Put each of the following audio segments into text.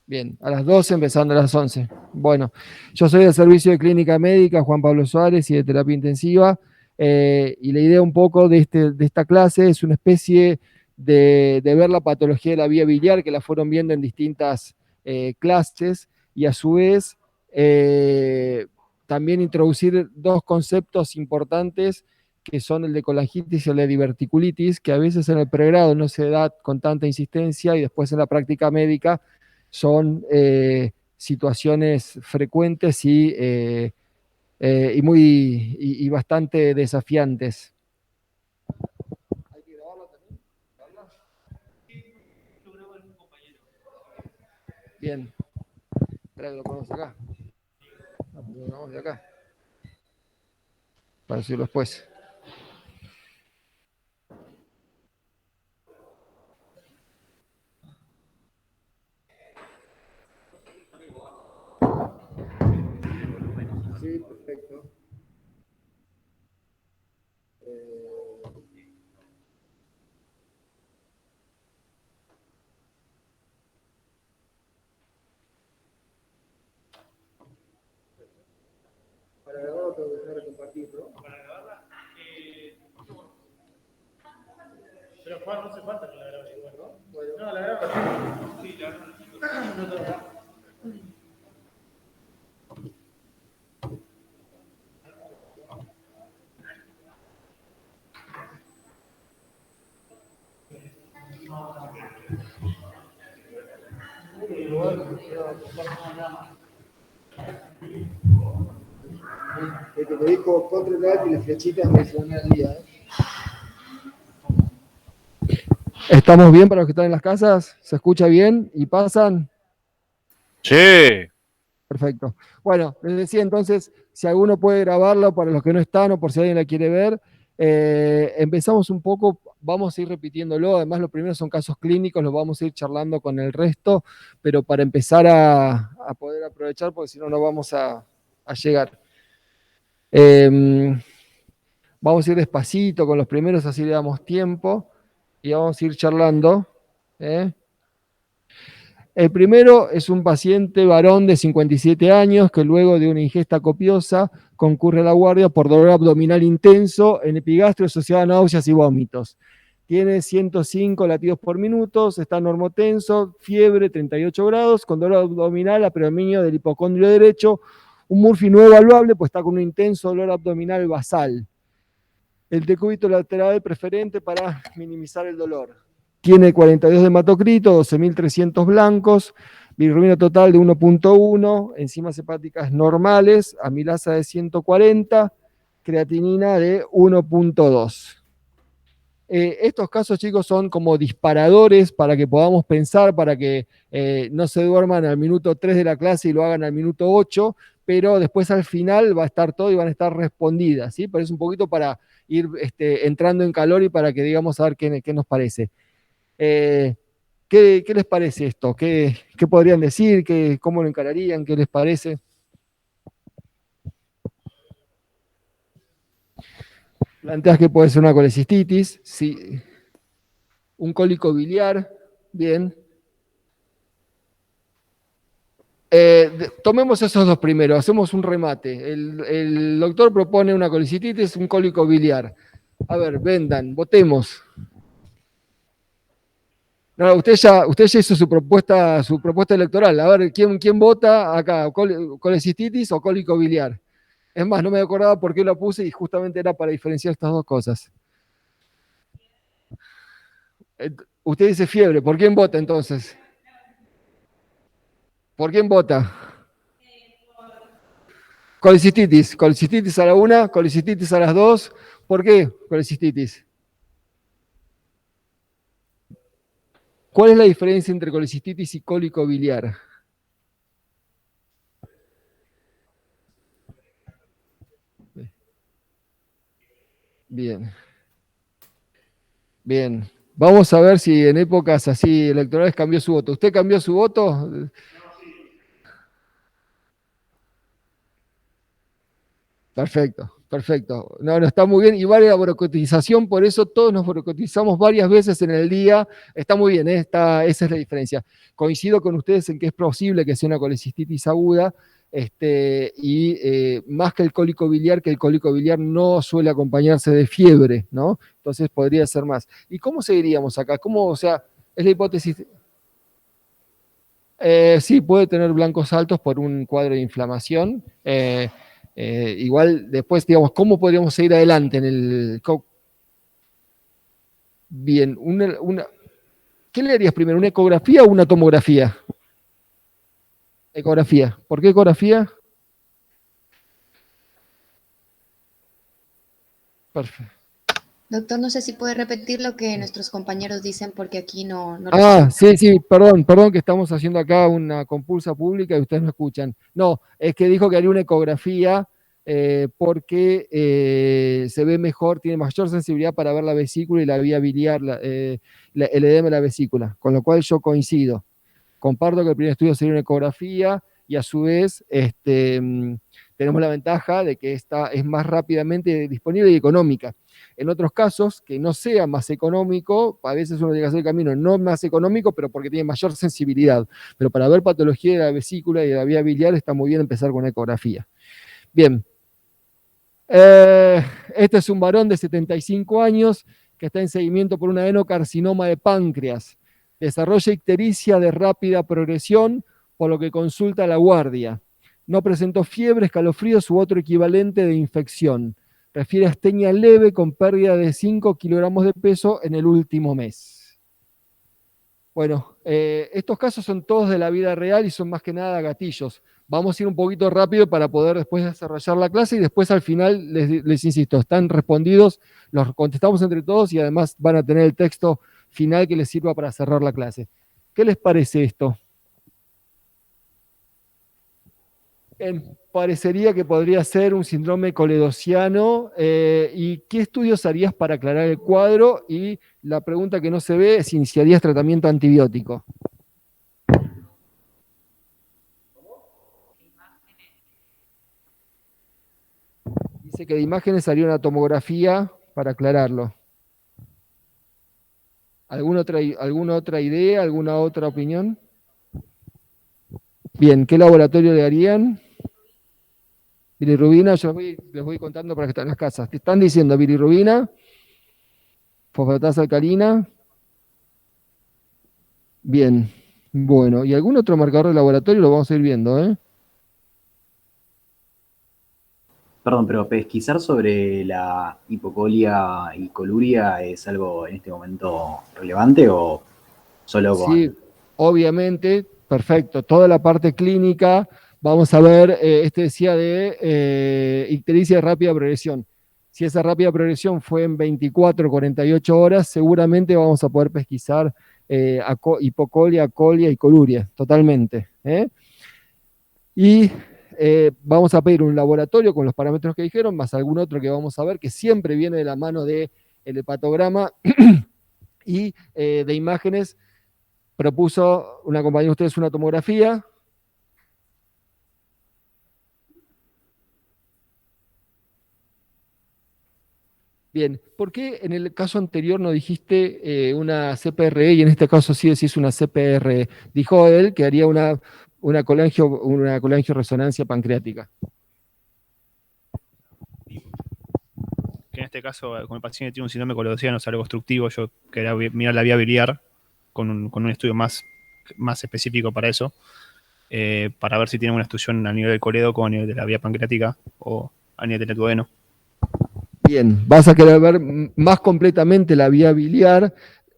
Bien, a las 12 empezando a las 11. Bueno, yo soy del Servicio de Clínica Médica Juan Pablo Suárez y de Terapia Intensiva. Y la idea un poco de esta clase es una especie de ver la patología de la vía biliar, que la fueron viendo en distintas clases, y a su vez eh, también introducir dos conceptos importantes que son el de colangitis y el de diverticulitis, que a veces en el pregrado no se da con tanta insistencia y después en la práctica médica son situaciones frecuentes y bastante desafiantes. ¿Hay que grabarlo también? Bien, espera que lo ponemos acá. Lo grabamos de acá. Para decirlo después. Sí, perfecto. Para grabarlo tengo que dejar de compartir, ¿no? Para grabarla. Pero Juan, no hace falta que la grabes igual, ¿no? Bueno. No, la grabo. Sí, la grabo. No te grabo. El que me dijo control alt y las flechitas me suena al día. ¿Estamos bien para los que están en las casas? ¿Se escucha bien y pasan? Sí. Perfecto. Bueno, les decía entonces, si alguno puede grabarlo para los que no están o por si alguien la quiere ver, empezamos un poco, vamos a ir repitiéndolo, además los primeros son casos clínicos, los vamos a ir charlando con el resto, pero para empezar a poder aprovechar, porque si no, no vamos a llegar. Vamos a ir despacito con los primeros, así le damos tiempo y vamos a ir charlando. ¿eh? El primero es un paciente varón de 57 años que luego de una ingesta copiosa concurre a la guardia por dolor abdominal intenso en epigastrio asociado a náuseas y vómitos. Tiene 105 latidos por minuto, está normotenso, fiebre 38 grados, con dolor abdominal a predominio del hipocondrio derecho, un Murphy no evaluable, pues está con un intenso dolor abdominal basal. El decúbito lateral preferente para minimizar el dolor. Tiene 42 de hematocrito, 12.300 blancos, bilirrubina total de 1.1, enzimas hepáticas normales, amilasa de 140, creatinina de 1.2. Estos casos, chicos, son como disparadores para que podamos pensar, para que no se duerman al minuto 3 de la clase y lo hagan al minuto 8, pero después al final va a estar todo y van a estar respondidas, ¿sí? Pero es un poquito para ir entrando en calor y para que digamos a ver qué nos parece. Eh, ¿qué les parece esto? ¿Qué podrían decir? ¿Cómo lo encararían? ¿Qué les parece? Planteas que puede ser una colecistitis, sí. Un cólico biliar, bien. Tomemos esos dos primeros, hacemos un remate. El doctor propone una colicitis, un cólico biliar. A ver, vendan, votemos. No, usted ya hizo su propuesta electoral. A ver, ¿quién vota acá? ¿Colecistitis o cólico biliar? Es más, no me acordaba por qué lo puse y justamente era para diferenciar estas dos cosas. Usted dice fiebre, ¿por quién vota entonces? ¿Por quién vota? Colicistitis a la una, colicistitis a las dos. ¿Por qué colicistitis? ¿Cuál es la diferencia entre colecistitis y cólico biliar? Bien, bien. Vamos a ver si en épocas así electorales cambió su voto. ¿Usted cambió su voto? Perfecto, Perfecto. No, no, está muy bien. Y vale la brocotización, por eso todos nos brocotizamos varias veces en el día. Está muy bien, ¿eh? Esa es la diferencia. Coincido con ustedes en que es posible que sea una colecistitis aguda, y más que el cólico biliar no suele acompañarse de fiebre, ¿no? Entonces podría ser más. ¿Y cómo seguiríamos acá? ¿Cómo, o sea, es la hipótesis? Sí, puede tener blancos altos por un cuadro de inflamación. Igual después, digamos, ¿cómo podríamos seguir adelante en el... Bien, ¿qué le harías primero? ¿Una ecografía o una tomografía? Ecografía. ¿Por qué ecografía? Perfecto. Doctor, no sé si puede repetir lo que nuestros compañeros dicen porque aquí no lo Ah, escuchamos. sí, perdón que estamos haciendo acá una compulsa pública y ustedes no escuchan. No, es que dijo que haría una ecografía porque se ve mejor, tiene mayor sensibilidad para ver la vesícula y la vía biliar, el edema de la vesícula, con lo cual yo coincido. Comparto que el primer estudio sería una ecografía y a su vez tenemos la ventaja de que esta es más rápidamente disponible y económica. En otros casos, que no sea más económico, a veces uno tiene que hacer el camino no más económico, pero porque tiene mayor sensibilidad. Pero para ver patología de la vesícula y de la vía biliar está muy bien empezar con una ecografía. Bien. Este es un varón de 75 años que está en seguimiento por un adenocarcinoma de páncreas. Desarrolla ictericia de rápida progresión, por lo que consulta a la guardia. No presentó fiebre, escalofríos u otro equivalente de infección. Refiere a astenia leve con pérdida de 5 kilogramos de peso en el último mes. Bueno, estos casos son todos de la vida real y son más que nada gatillos. Vamos a ir un poquito rápido para poder después desarrollar la clase y después al final les insisto, están respondidos, los contestamos entre todos y además van a tener el texto final que les sirva para cerrar la clase. ¿Qué les parece esto? Parecería que podría ser un síndrome coledociano. ¿Y qué estudios harías para aclarar el cuadro? Y la pregunta que no se ve es si iniciarías tratamiento antibiótico. Dice que de imágenes haría una tomografía para aclararlo. ¿Alguna otra idea? ¿Alguna otra opinión? Bien, ¿qué laboratorio le harían? Bilirrubina, yo les voy contando para que estén en las casas. Te están diciendo bilirrubina, fosfatasa alcalina. Bien, bueno, ¿y algún otro marcador de laboratorio? Lo vamos a ir viendo, ¿eh? Perdón, pero pesquisar sobre la hipocolia y coluria es algo en este momento relevante o solo con... Sí, obviamente, perfecto. Toda la parte clínica, vamos a ver, decía de ictericia de rápida progresión. Si esa rápida progresión fue en 24, 48 horas, seguramente vamos a poder pesquisar hipocolia, colia y coluria, totalmente. Y vamos a pedir un laboratorio con los parámetros que dijeron, más algún otro que vamos a ver, que siempre viene de la mano del hepatograma y de imágenes. Propuso una compañera de ustedes una tomografía. Bien, ¿por qué en el caso anterior no dijiste una CPRE y en este caso sí decís una CPR? Dijo él que haría una colangioresonancia pancreática. Que en este caso, con el paciente tiene un síndrome coledociano, es algo obstructivo, yo quería mirar la vía biliar con un estudio más específico para eso, para ver si tiene una obstrucción a nivel del coledo como a nivel de la vía pancreática o a nivel del duodeno. Bien, vas a querer ver más completamente la vía biliar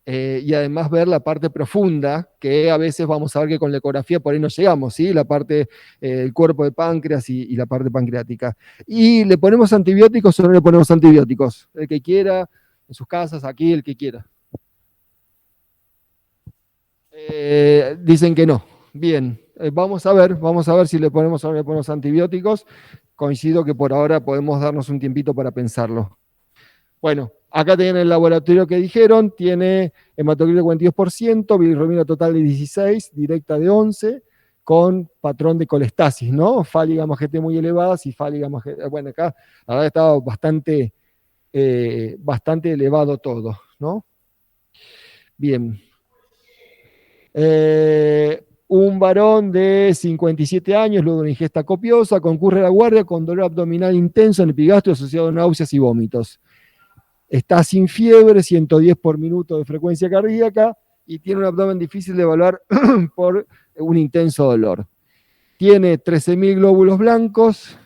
y además ver la parte profunda, que a veces vamos a ver que con la ecografía por ahí no llegamos, ¿sí? La parte del cuerpo de páncreas y la parte pancreática. ¿Y le ponemos antibióticos o no le ponemos antibióticos? El que quiera, en sus casas, aquí, el que quiera. Dicen que no. Bien, vamos a ver si le ponemos o no le ponemos antibióticos. Coincido que por ahora podemos darnos un tiempito para pensarlo. Bueno, acá tienen el laboratorio que dijeron, tiene hematocrito 42%, bilirrubina total de 16, directa de 11, con patrón de colestasis, ¿no? Fal y gamma GT muy elevadas y fal y gamma GT, bueno, acá la verdad estaba bastante elevado todo, ¿no? Bien. Un varón de 57 años, luego de una ingesta copiosa, concurre a la guardia con dolor abdominal intenso en epigastrio asociado a náuseas y vómitos. Está sin fiebre, 110 por minuto de frecuencia cardíaca y tiene un abdomen difícil de evaluar por un intenso dolor. Tiene 13.000 glóbulos blancos,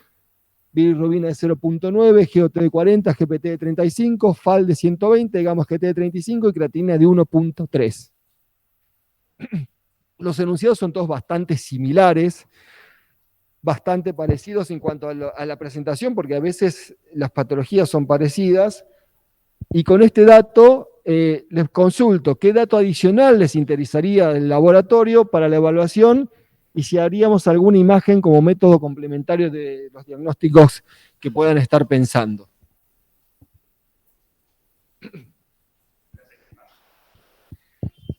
bilirrubina de 0.9, GOT de 40, GPT de 35, FAL de 120, gamma GT de 35 y creatinina de 1.3. Los enunciados son todos bastante similares, bastante parecidos en cuanto a la presentación, porque a veces las patologías son parecidas. Y con este dato les consulto qué dato adicional les interesaría del laboratorio para la evaluación y si haríamos alguna imagen como método complementario de los diagnósticos que puedan estar pensando.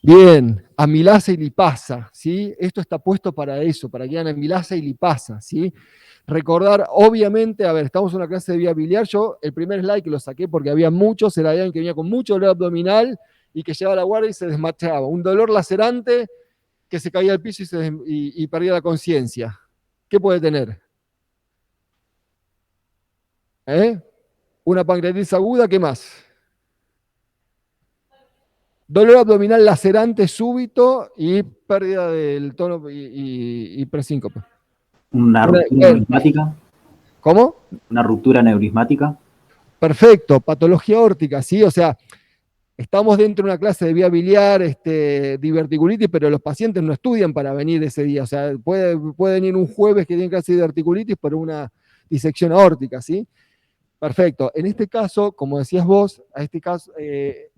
Bien, amilasa y lipasa, ¿sí? Esto está puesto para eso, para que hagan amilasa y lipasa, ¿sí? Recordar, obviamente, a ver, estamos en una clase de vía biliar, yo el primer slide que lo saqué porque había muchos, era alguien que venía con mucho dolor abdominal y que llegaba a la guardia y se desmayaba, un dolor lacerante que se caía al piso y perdía la conciencia. ¿Qué puede tener? Una pancreatitis aguda, ¿qué más? Dolor abdominal lacerante súbito y pérdida del tono y presíncope. ¿Una ruptura neurismática? ¿Cómo? ¿Una ruptura neurismática? Perfecto, patología órtica, ¿sí? O sea, estamos dentro de una clase de vía biliar, diverticulitis, pero los pacientes no estudian para venir ese día. O sea, puede venir un jueves que tiene clase de diverticulitis por una disección aórtica, ¿sí? Perfecto. En este caso, como decías vos, este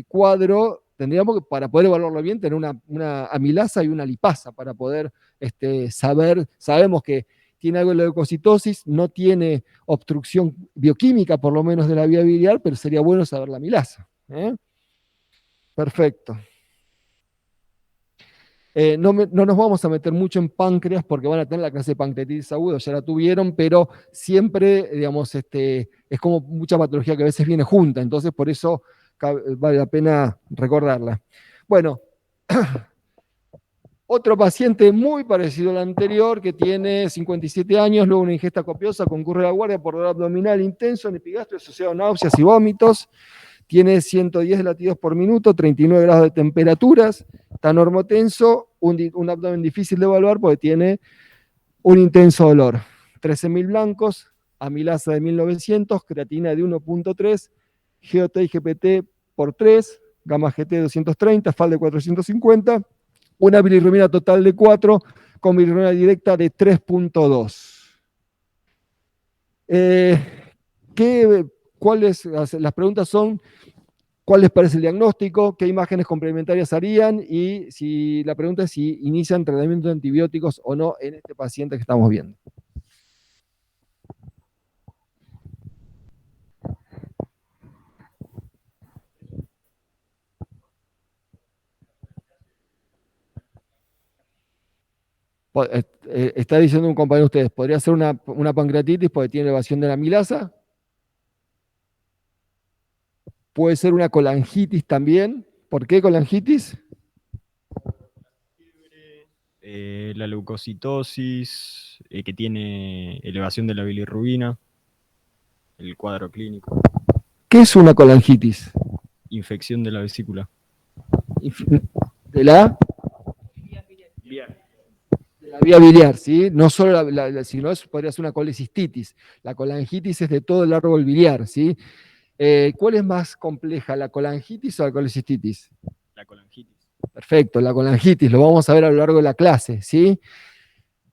cuadro tendríamos que, para poder evaluarlo bien, tener una amilasa y una lipasa para poder sabemos que tiene algo de leucocitosis, no tiene obstrucción bioquímica, por lo menos de la vía biliar, pero sería bueno saber la amilasa. Perfecto. No nos vamos a meter mucho en páncreas porque van a tener la clase de pancreatitis aguda, ya la tuvieron, pero siempre, digamos, es como mucha patología que a veces viene junta, entonces por eso vale la pena recordarla. Bueno, otro paciente muy parecido al anterior que tiene 57 años, luego una ingesta copiosa, concurre a la guardia por dolor abdominal intenso en epigastrio asociado a náuseas y vómitos. Tiene 110 latidos por minuto, 39 grados de temperaturas, está normotenso, un abdomen difícil de evaluar porque tiene un intenso dolor. 13.000 blancos, amilasa de 1900, creatina de 1.3, GOT y GPT por 3, gamma GT de 230, FAL de 450, una bilirrubina total de 4, con bilirrubina directa de 3.2. Las preguntas son: ¿cuál les parece el diagnóstico? ¿Qué imágenes complementarias harían? Y si la pregunta es si inician tratamiento de antibióticos o no en este paciente que estamos viendo. Está diciendo un compañero de ustedes, ¿podría ser una pancreatitis porque tiene elevación de la amilasa? Puede ser una colangitis también. ¿Por qué colangitis? La leucocitosis, que tiene elevación de la bilirrubina, el cuadro clínico, ¿Qué es una colangitis? infección de la vesícula. ¿De la vía biliar, ¿sí? No solo sino podría ser una colecistitis. La colangitis es de todo el árbol biliar, ¿sí? ¿Cuál es más compleja, la colangitis o la colecistitis? La colangitis. Perfecto, la colangitis, lo vamos a ver a lo largo de la clase, ¿sí?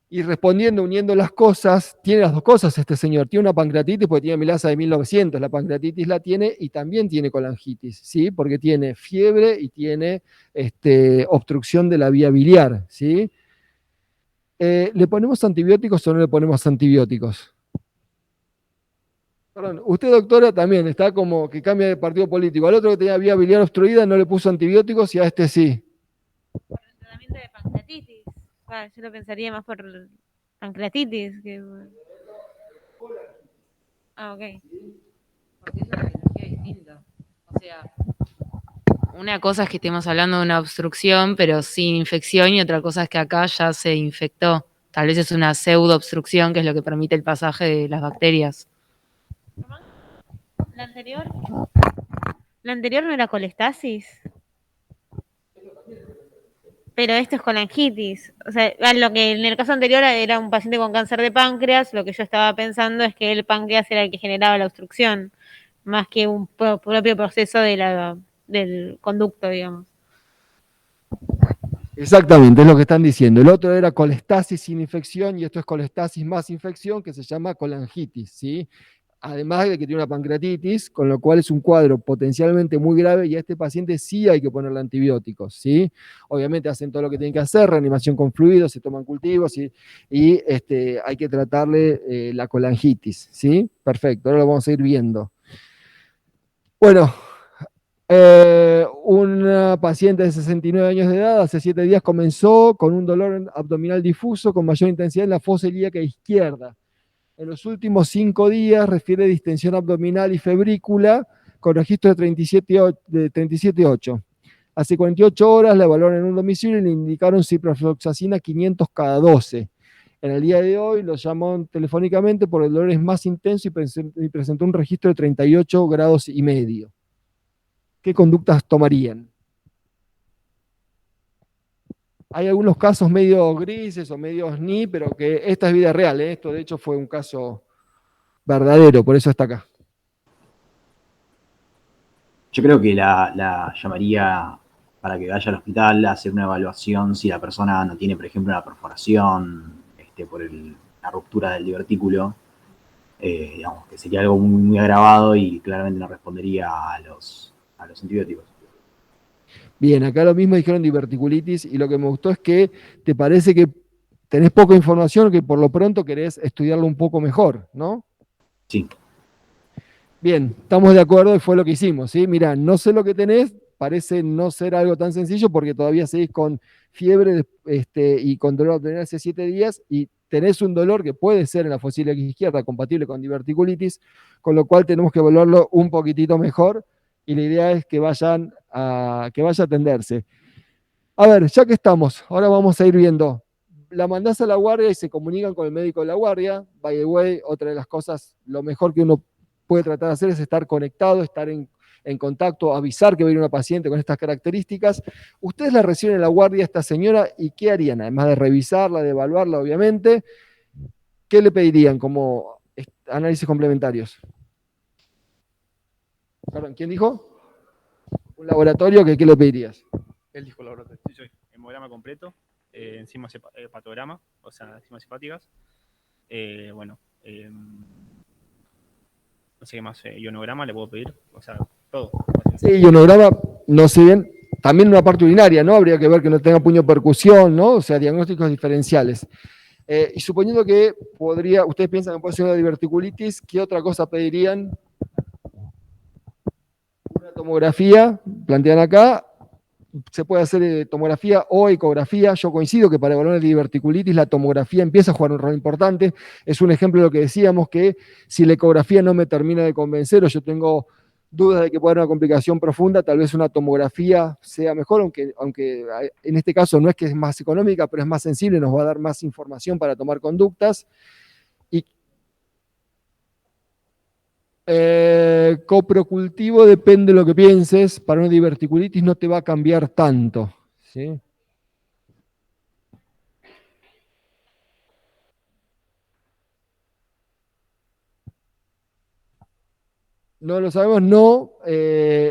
Y respondiendo, uniendo las cosas, tiene las dos cosas este señor. Tiene una pancreatitis porque tiene amilasa de 1900, la pancreatitis la tiene y también tiene colangitis, ¿sí? Porque tiene fiebre y tiene obstrucción de la vía biliar, ¿sí? ¿Le ponemos antibióticos o no le ponemos antibióticos? Perdón, usted, doctora, también está como que cambia de partido político. Al otro que tenía vía biliar obstruida no le puso antibióticos y a este sí. Por el tratamiento de pancreatitis. Yo lo pensaría más por pancreatitis. Ok. Porque es una etiología distinta. O sea, una cosa es que estemos hablando de una obstrucción, pero sin infección, y otra cosa es que acá ya se infectó. Tal vez es una pseudo-obstrucción, que es lo que permite el pasaje de las bacterias. ¿La anterior? ¿La anterior no era colestasis? Pero esto es colangitis. O sea, lo que en el caso anterior era un paciente con cáncer de páncreas, lo que yo estaba pensando es que el páncreas era el que generaba la obstrucción, más que un propio proceso del conducto, digamos. Exactamente, es lo que están diciendo. El otro era colestasis sin infección y esto es colestasis más infección que se llama colangitis, ¿sí? Además de que tiene una pancreatitis, con lo cual es un cuadro potencialmente muy grave y a este paciente sí hay que ponerle antibióticos, ¿sí? Obviamente hacen todo lo que tienen que hacer, reanimación con fluidos, se toman cultivos y hay que tratarle la colangitis, ¿sí? Perfecto, ahora lo vamos a ir viendo. Bueno, una paciente de 69 años de edad, hace 7 días comenzó con un dolor abdominal difuso con mayor intensidad en la fosa ilíaca izquierda. En los últimos 5 días refiere distensión abdominal y febrícula con registro de 37,8. Hace 48 horas la evaluaron en un domicilio y le indicaron ciprofloxacina 500 cada 12. En el día de hoy lo llamó telefónicamente por el dolor es más intenso y presentó un registro de 38 grados y medio. ¿Qué conductas tomarían? Hay algunos casos medio grises o medio ni, pero que esta es vida real, ¿eh? Esto de hecho fue un caso verdadero, por eso está acá. Yo creo que la llamaría para que vaya al hospital a hacer una evaluación si la persona no tiene, por ejemplo, una perforación por la ruptura del divertículo, digamos, que sería algo muy, muy agravado y claramente no respondería a los antibióticos. Bien, acá lo mismo dijeron diverticulitis y lo que me gustó es que te parece que tenés poca información, que por lo pronto querés estudiarlo un poco mejor, ¿no? Sí. Bien, estamos de acuerdo y fue lo que hicimos, ¿sí? Mirá, no sé lo que tenés, parece no ser algo tan sencillo porque todavía seguís con fiebre y con dolor abdominal hace 7 días y tenés un dolor que puede ser en la fosa ilíaca izquierda compatible con diverticulitis, con lo cual tenemos que evaluarlo un poquitito mejor y la idea es que que vaya a atenderse. A ver, ya que estamos, ahora vamos a ir viendo. La mandás a la guardia y se comunican con el médico de la guardia. By the way, otra de las cosas, lo mejor que uno puede tratar de hacer es estar conectado, estar en contacto, avisar que va a ir una paciente con estas características. Ustedes la reciben en la guardia a esta señora y ¿qué harían? Además de revisarla, de evaluarla, obviamente, ¿qué le pedirían como análisis complementarios? Perdón, ¿quién dijo? Un laboratorio, ¿qué le pedirías? Él dijo laboratorio. Sí, soy hemograma completo, enzimas hepatograma, o sea, enzimas hepáticas. Bueno, no sé qué más, ionograma le puedo pedir, o sea, todo. Sí, ionograma, no sé bien, también una parte urinaria, ¿no? Habría que ver que no tenga puño percusión, ¿no? O sea, diagnósticos diferenciales. Y suponiendo que ustedes piensan que puede ser una diverticulitis, ¿qué otra cosa pedirían? Una tomografía, plantean acá, se puede hacer tomografía o ecografía. Yo coincido que para evaluar la diverticulitis la tomografía empieza a jugar un rol importante. Es un ejemplo de lo que decíamos, que si la ecografía no me termina de convencer o yo tengo dudas de que pueda haber una complicación profunda, tal vez una tomografía sea mejor, aunque en este caso no es que es más económica, pero es más sensible, nos va a dar más información para tomar conductas. Y coprocultivo depende de lo que pienses. Para una diverticulitis no te va a cambiar tanto, ¿sí? No lo sabemos, no.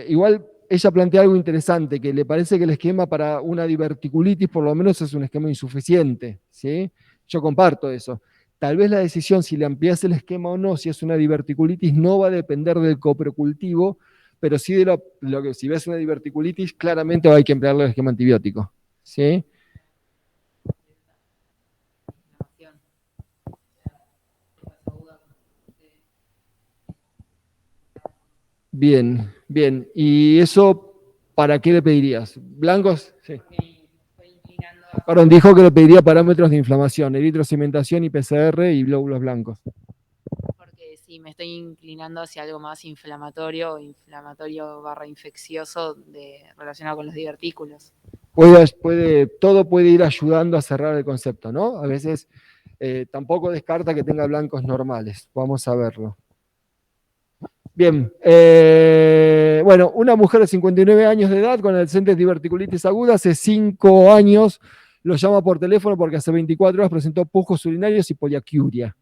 Igual ella plantea algo interesante, que le parece que el esquema para una diverticulitis por lo menos es un esquema insuficiente, ¿sí? Yo comparto eso. Tal vez la decisión si le amplias el esquema o no, si es una diverticulitis, no va a depender del coprocultivo, pero sí de lo que si ves una diverticulitis, claramente hay que emplearle el esquema antibiótico, ¿sí? Bien, bien. ¿Y eso para qué le pedirías? ¿Blancos? Sí. Estoy inclinando Perdón, dijo que le pediría parámetros de inflamación, eritrocimentación y PCR y glóbulos blancos. Porque si me estoy inclinando hacia algo más inflamatorio, barra infeccioso relacionado con los divertículos. Todo puede ir ayudando a cerrar el concepto, ¿no? A veces tampoco descarta que tenga blancos normales. Vamos a verlo. Bien, bueno, una mujer de 59 años de edad con antecedentes de diverticulitis aguda, hace 5 años lo llama por teléfono porque hace 24 horas presentó pujos urinarios y poliacuria.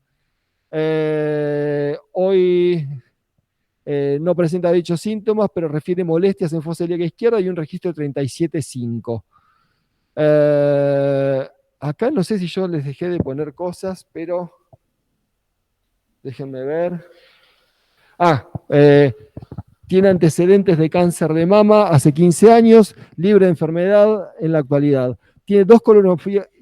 Hoy no presenta dichos síntomas, pero refiere molestias en fosa ilíaca izquierda y un registro de 37,5. Acá no sé si yo les dejé de poner cosas, pero déjenme ver. Tiene antecedentes de cáncer de mama hace 15 años, libre de enfermedad en la actualidad. Tiene 2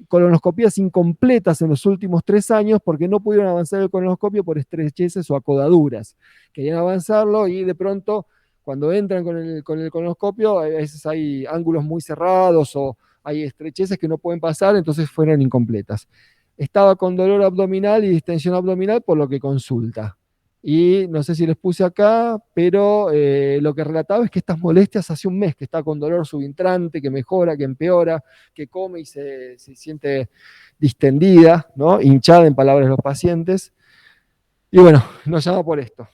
colonoscopías incompletas en los últimos 3 años porque no pudieron avanzar el colonoscopio por estrecheces o acodaduras. Querían avanzarlo y de pronto, cuando entran con el colonoscopio, a veces hay ángulos muy cerrados o hay estrecheces que no pueden pasar, entonces fueron incompletas. Estaba con dolor abdominal y distensión abdominal, por lo que consulta. Y no sé si les puse acá, pero lo que relataba es que estas molestias hace un mes que está con dolor subintrante, que mejora, que empeora, que come y se siente distendida, ¿no? Hinchada en palabras de los pacientes. Y bueno, nos llama por esto.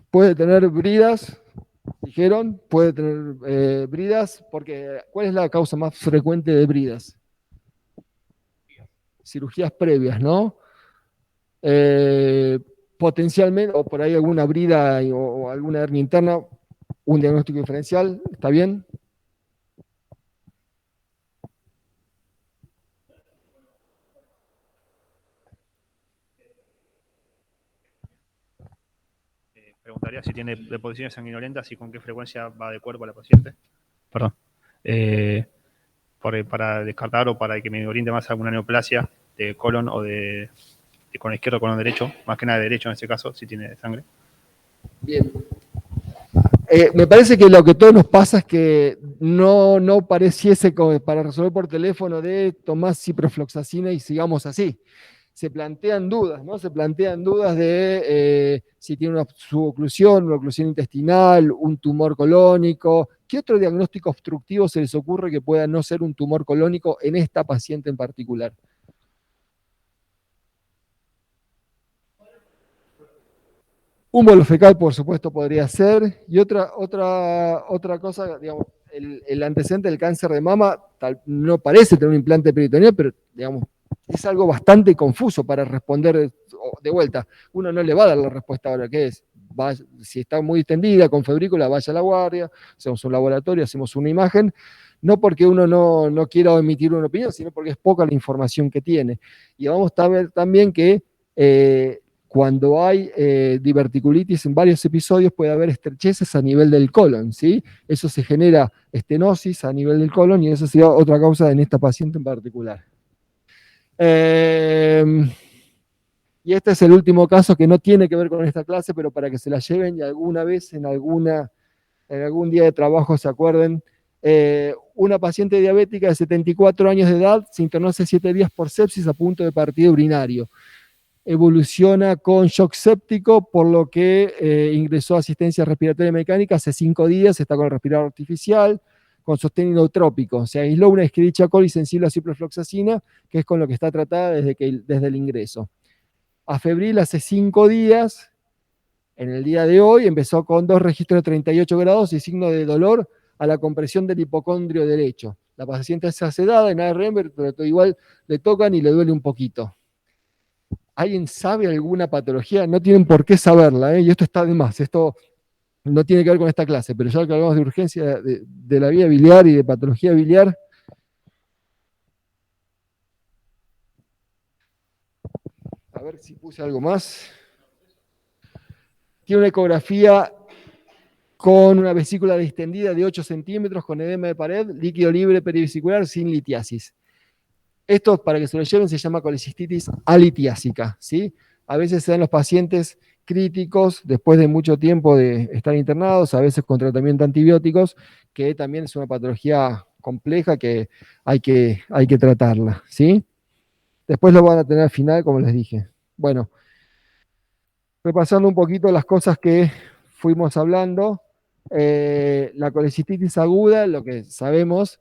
Puede tener bridas, dijeron, puede tener bridas, porque ¿cuál es la causa más frecuente de bridas? Cirugías previas, ¿no? Potencialmente, o por ahí alguna brida o alguna hernia interna, un diagnóstico diferencial, ¿está bien? Preguntaría si tiene deposiciones sanguinolentas y con qué frecuencia va de cuerpo a la paciente. Perdón. Para descartar o para que me oriente más alguna neoplasia de colon o de colon izquierdo o colon derecho, más que nada de derecho en este caso, si tiene sangre. Bien. Me parece que lo que todos nos pasa es que no pareciese como para resolver por teléfono de tomar ciprofloxacina y sigamos así. Se plantean dudas, ¿no? Se plantean dudas de si tiene una suboclusión, una oclusión intestinal, un tumor colónico. ¿Qué otro diagnóstico obstructivo se les ocurre que pueda no ser un tumor colónico en esta paciente en particular? Un bolo fecal, por supuesto, podría ser. Y otra cosa, digamos, el antecedente del cáncer de mama no parece tener un implante peritoneal, pero digamos, es algo bastante confuso para responder de vuelta. Uno no le va a dar la respuesta ahora, ¿qué es? Si está muy extendida, con febrícula, vaya a la guardia, hacemos un laboratorio, hacemos una imagen, no porque uno no quiera emitir una opinión, sino porque es poca la información que tiene. Y vamos a ver también que cuando hay diverticulitis en varios episodios puede haber estrecheces a nivel del colon, ¿sí? Eso se genera estenosis a nivel del colon y eso sería otra causa en esta paciente en particular. Y este es el último caso que no tiene que ver con esta clase, pero para que se la lleven y alguna vez en algún día de trabajo se acuerden. Una paciente diabética de 74 años de edad se internó hace 7 días por sepsis a punto de partido urinario. Evoluciona con shock séptico, por lo que ingresó a asistencia respiratoria mecánica hace 5 días, está con el respirador artificial, con sostén inotrópico. Se aisló una Escherichia coli sensible a ciprofloxacina, que es con lo que está tratada desde el ingreso. A febril hace 5 días, en el día de hoy, empezó con 2 registros de 38 grados y signo de dolor a la compresión del hipocondrio derecho. La paciente es sedada en ARM, pero igual le tocan y le duele un poquito. ¿Alguien sabe alguna patología? No tienen por qué saberla, y esto está de más. Esto no tiene que ver con esta clase, pero ya que hablamos de urgencia de la vía biliar y de patología biliar, a ver si puse algo más. Tiene una ecografía con una vesícula distendida de 8 centímetros, con edema de pared, líquido libre perivesicular sin litiasis. Esto, para que se lo lleven, se llama colecistitis alitiásica, ¿sí? A veces se dan los pacientes críticos después de mucho tiempo de estar internados, a veces con tratamiento de antibióticos, que también es una patología compleja que hay que tratarla, ¿sí? Después lo van a tener al final, como les dije. Bueno, repasando un poquito las cosas que fuimos hablando, la colecistitis aguda, lo que sabemos,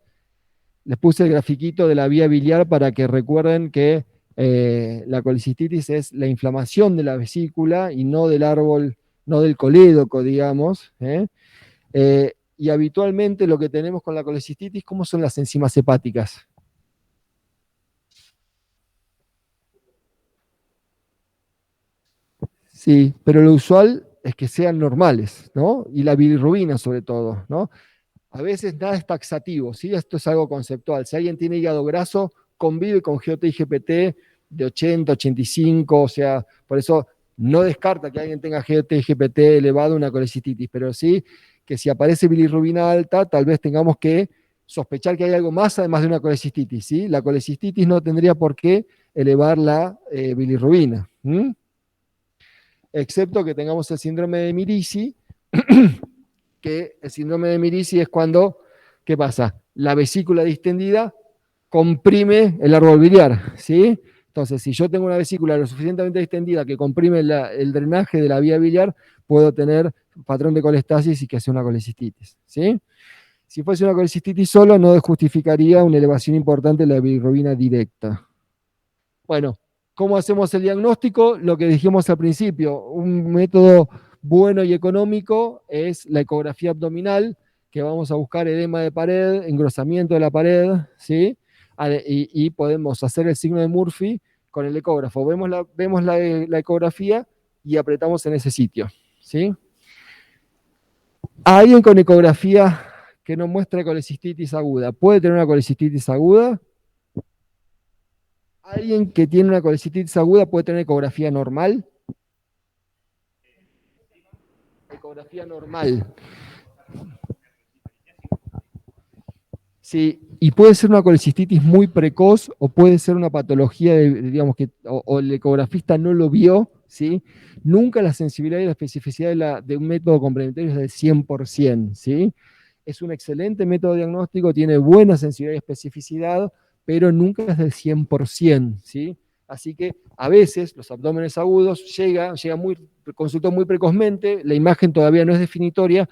les puse el grafiquito de la vía biliar para que recuerden que la colecistitis es la inflamación de la vesícula y no del árbol, no del colédoco, digamos. Y habitualmente lo que tenemos con la colecistitis, ¿cómo son las enzimas hepáticas? Sí, pero lo usual es que sean normales, ¿no? Y la bilirrubina sobre todo, ¿no? A veces nada es taxativo, ¿sí? Esto es algo conceptual. Si alguien tiene hígado graso, convive con GOT y GPT de 80, 85, o sea, por eso no descarta que alguien tenga GOT y GPT elevado una colecistitis, pero sí que si aparece bilirrubina alta, tal vez tengamos que sospechar que hay algo más además de una colecistitis, ¿sí? La colecistitis no tendría por qué elevar la bilirrubina, ¿m? Excepto que tengamos el síndrome de Mirici, que el síndrome de Mirici es cuando, ¿qué pasa? La vesícula distendida comprime el árbol biliar, ¿sí? Entonces, si yo tengo una vesícula lo suficientemente distendida que comprime el drenaje de la vía biliar, puedo tener patrón de colestasis y que sea una colecistitis, ¿sí? Si fuese una colecistitis solo, no justificaría una elevación importante de la bilirrubina directa. Bueno, ¿cómo hacemos el diagnóstico? Lo que dijimos al principio, un método bueno y económico es la ecografía abdominal, que vamos a buscar edema de pared, engrosamiento de la pared, ¿sí? Y podemos hacer el signo de Murphy con el ecógrafo. Vemos la ecografía y apretamos en ese sitio, ¿sí? ¿Alguien con ecografía que no muestre colecistitis aguda puede tener una colecistitis aguda? ¿Alguien que tiene una colecistitis aguda puede tener ecografía normal? Ecografía normal. Sí, y puede ser una colecistitis muy precoz o puede ser una patología, digamos que o el ecografista no lo vio, ¿sí? Nunca la sensibilidad y la especificidad de un método complementario es del 100%, ¿sí? Es un excelente método diagnóstico, tiene buena sensibilidad y especificidad, pero nunca es del 100%, ¿sí? Así que a veces los abdómenes agudos consultó muy precozmente, la imagen todavía no es definitoria.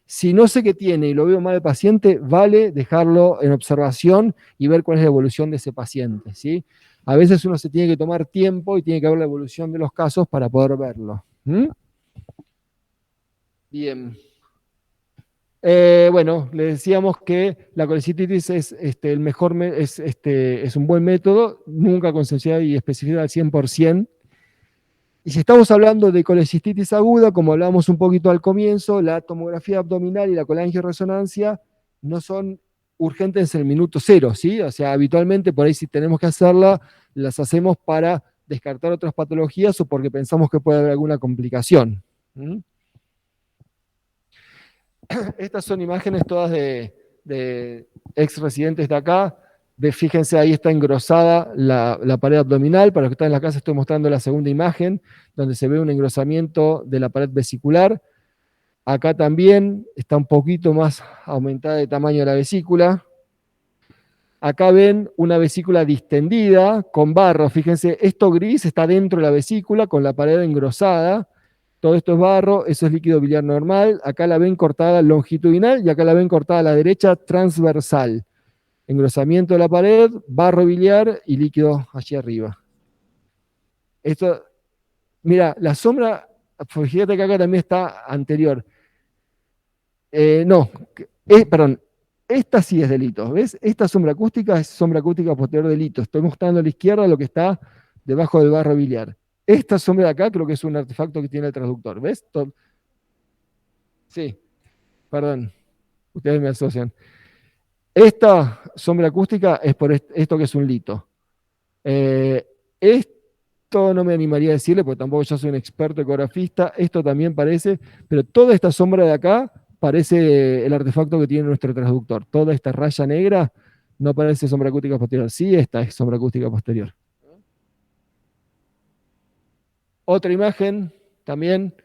Si no sé qué tiene y lo veo mal el paciente, vale dejarlo en observación y ver cuál es la evolución de ese paciente, ¿sí? A veces uno se tiene que tomar tiempo y tiene que ver la evolución de los casos para poder verlo. Bien. Bueno, les decíamos que la colecistitis es es un buen método, nunca con sensibilidad y especificidad al 100%. Y si estamos hablando de colecistitis aguda, como hablábamos un poquito al comienzo, la tomografía abdominal y la colangioresonancia no son urgentes en el minuto cero, ¿sí? O sea, habitualmente por ahí si tenemos que hacerla, las hacemos para descartar otras patologías o porque pensamos que puede haber alguna complicación. Estas son imágenes todas de ex residentes de acá. Fíjense, ahí está engrosada la pared abdominal. Para los que están en la casa estoy mostrando la segunda imagen, donde se ve un engrosamiento de la pared vesicular. Acá también está un poquito más aumentada de tamaño la vesícula. Acá ven una vesícula distendida con barro. Fíjense, esto gris está dentro de la vesícula con la pared engrosada. Todo esto es barro, eso es líquido biliar normal. Acá la ven cortada longitudinal y acá la ven cortada a la derecha transversal. Engrosamiento de la pared, barro biliar y líquido allí arriba. Esto, mira, la sombra, fíjate que acá también está anterior. Perdón, esta sí es de litos, ¿ves? Esta sombra acústica es sombra acústica posterior de litos. Estoy mostrando a la izquierda lo que está debajo del barro biliar. Esta sombra de acá creo que es un artefacto que tiene el transductor, ¿ves? Sí, perdón, ustedes me asocian. Esta sombra acústica es por esto que es un lito. Esto no me animaría a decirle, porque tampoco yo soy un experto ecografista, esto también parece, pero toda esta sombra de acá parece el artefacto que tiene nuestro transductor. Toda esta raya negra no parece sombra acústica posterior, sí, esta es sombra acústica posterior. Otra imagen también.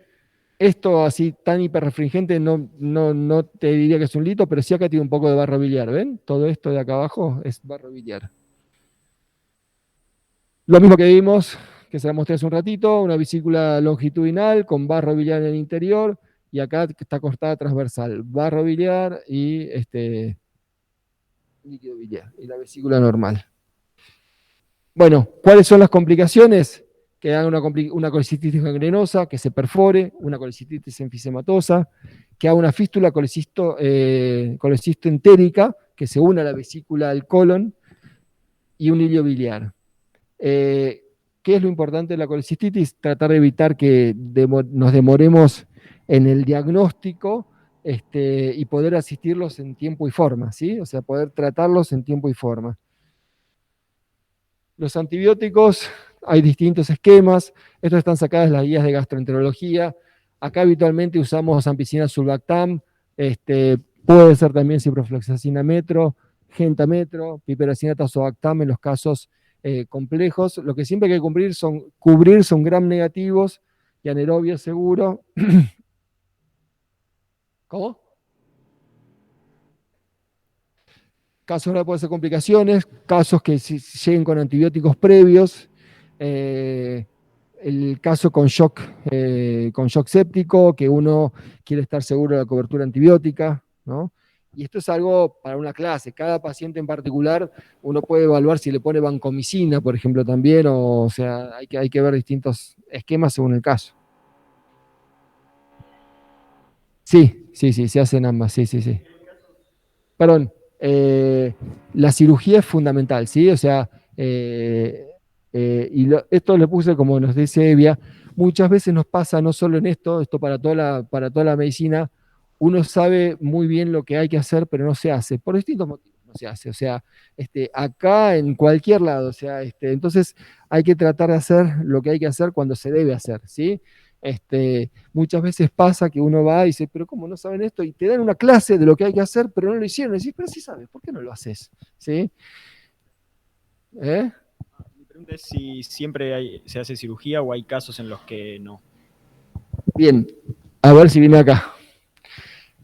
Esto así tan hiperrefringente no te diría que es un lito, pero sí acá tiene un poco de barro biliar, ¿ven? Todo esto de acá abajo es barro biliar. Lo mismo que vimos, que se la mostré hace un ratito, una vesícula longitudinal con barro biliar en el interior, y acá está cortada transversal, barro biliar y líquido biliar, y la vesícula normal. Bueno, ¿cuáles son las complicaciones? Que haga una colecistitis gangrenosa, que se perfore, una colecistitis enfisematosa, que haga una fístula colecistoentérica, que se una a la vesícula del colon, y un hilio biliar. ¿Qué es lo importante de la colecistitis? Tratar de evitar que nos demoremos en el diagnóstico y poder asistirlos en tiempo y forma, ¿sí? O sea, poder tratarlos en tiempo y forma. Los antibióticos, hay distintos esquemas. Estos están sacadas las guías de gastroenterología. Acá habitualmente usamos ampicilina sulbactam. Puede ser también ciprofloxacina metro, gentametro, piperacina tazobactam en los casos complejos. Lo que siempre hay que cubrir son gram negativos y anaerobio seguro. ¿Cómo? Casos ahora pueden ser complicaciones, casos que lleguen con antibióticos previos, el caso con shock séptico, que uno quiere estar seguro de la cobertura antibiótica, ¿no? Y esto es algo para una clase, cada paciente en particular uno puede evaluar si le pone vancomicina, por ejemplo, también, o sea, hay que ver distintos esquemas según el caso. Sí, se hacen ambas, sí. Perdón. La cirugía es fundamental, ¿sí? O sea, esto le puse como nos dice Evia, muchas veces nos pasa, no solo en esto para toda la medicina, uno sabe muy bien lo que hay que hacer, pero no se hace, por distintos motivos no se hace, o sea, acá en cualquier lado, o sea, entonces hay que tratar de hacer lo que hay que hacer cuando se debe hacer, ¿sí? Muchas veces pasa que uno va y dice, pero ¿cómo no saben esto? Y te dan una clase de lo que hay que hacer, pero no lo hicieron. Y decís, pero sí sabes, ¿por qué no lo haces? ¿Sí? Mi pregunta es si siempre se hace cirugía o hay casos en los que no. Bien, a ver si viene acá.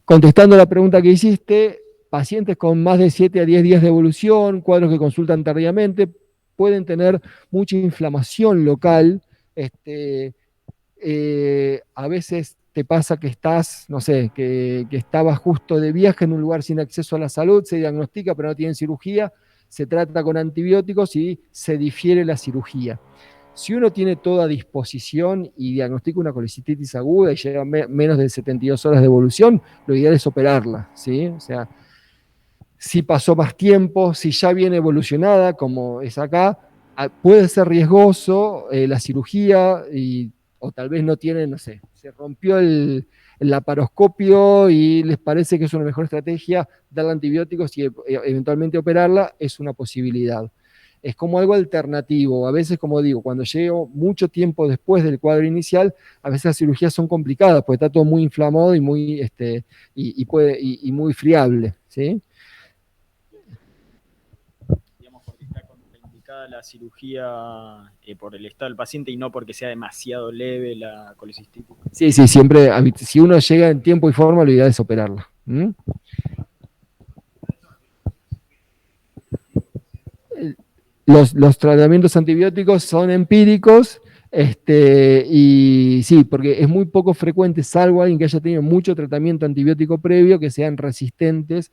Contestando la pregunta que hiciste, pacientes con más de 7 a 10 días de evolución, cuadros que consultan tardíamente, pueden tener mucha inflamación local, a veces te pasa que estás, no sé, que estabas justo de viaje en un lugar sin acceso a la salud, se diagnostica pero no tienen cirugía, se trata con antibióticos y se difiere la cirugía. Si uno tiene toda disposición y diagnostica una colecistitis aguda y llega menos de 72 horas de evolución, lo ideal es operarla, ¿sí? O sea, si pasó más tiempo, si ya viene evolucionada, como es acá, puede ser riesgoso la cirugía o tal vez no tienen, no sé, se rompió el laparoscopio y les parece que es una mejor estrategia darle antibióticos y eventualmente operarla, es una posibilidad. Es como algo alternativo. A veces, como digo, cuando llego mucho tiempo después del cuadro inicial, a veces las cirugías son complicadas porque está todo muy inflamado y muy, y muy friable, ¿sí? Porque está contraindicada la cirugía por el estado del paciente y no porque sea demasiado leve la colecistitis. Sí, siempre, si uno llega en tiempo y forma, lo ideal es operarla. Los tratamientos antibióticos son empíricos, y sí, porque es muy poco frecuente, salvo alguien que haya tenido mucho tratamiento antibiótico previo, que sean resistentes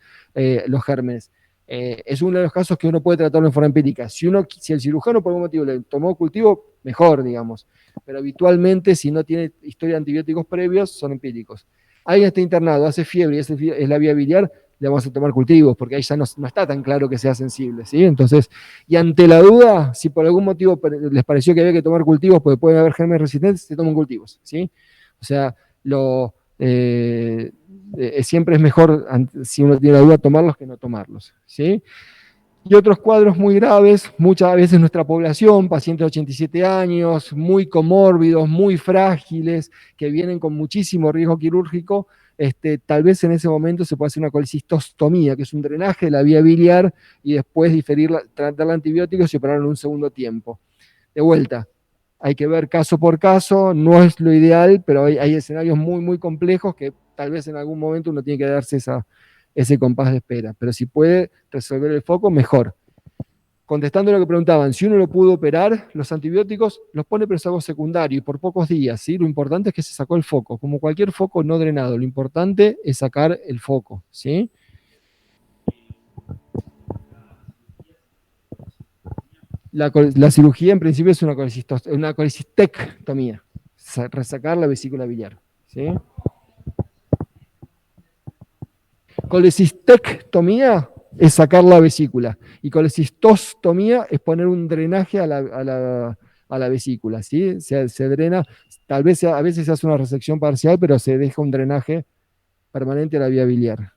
los gérmenes. Es uno de los casos que uno puede tratarlo en forma empírica. Si el cirujano por algún motivo le tomó cultivo, mejor, digamos. Pero habitualmente, si no tiene historia de antibióticos previos, son empíricos. Alguien está internado, hace fiebre y es la vía biliar, le vamos a tomar cultivos, porque ahí ya no está tan claro que sea sensible, ¿sí? Entonces, y ante la duda, si por algún motivo les pareció que había que tomar cultivos, porque pueden haber gérmenes resistentes, se toman cultivos, ¿sí? O sea, siempre es mejor, si uno tiene la duda, tomarlos que no tomarlos, ¿sí? Y otros cuadros muy graves, muchas veces nuestra población, pacientes de 87 años, muy comórbidos, muy frágiles, que vienen con muchísimo riesgo quirúrgico, tal vez en ese momento se puede hacer una colecistostomía, que es un drenaje de la vía biliar, y después darle antibióticos y operarlo en un segundo tiempo. De vuelta, hay que ver caso por caso, no es lo ideal, pero hay escenarios muy, muy complejos que tal vez en algún momento uno tiene que darse ese compás de espera, pero si puede resolver el foco, mejor. Contestando lo que preguntaban, si uno lo pudo operar, los antibióticos los pone pero es algo secundario y por pocos días, ¿sí? Lo importante es que se sacó el foco, como cualquier foco no drenado, lo importante es sacar el foco, ¿sí? La cirugía en principio es una colecistectomía, resacar la vesícula biliar, ¿sí? Colecistectomía es sacar la vesícula y colecistostomía es poner un drenaje a la vesícula, ¿sí? Se drena, tal vez a veces se hace una resección parcial, pero se deja un drenaje permanente a la vía biliar.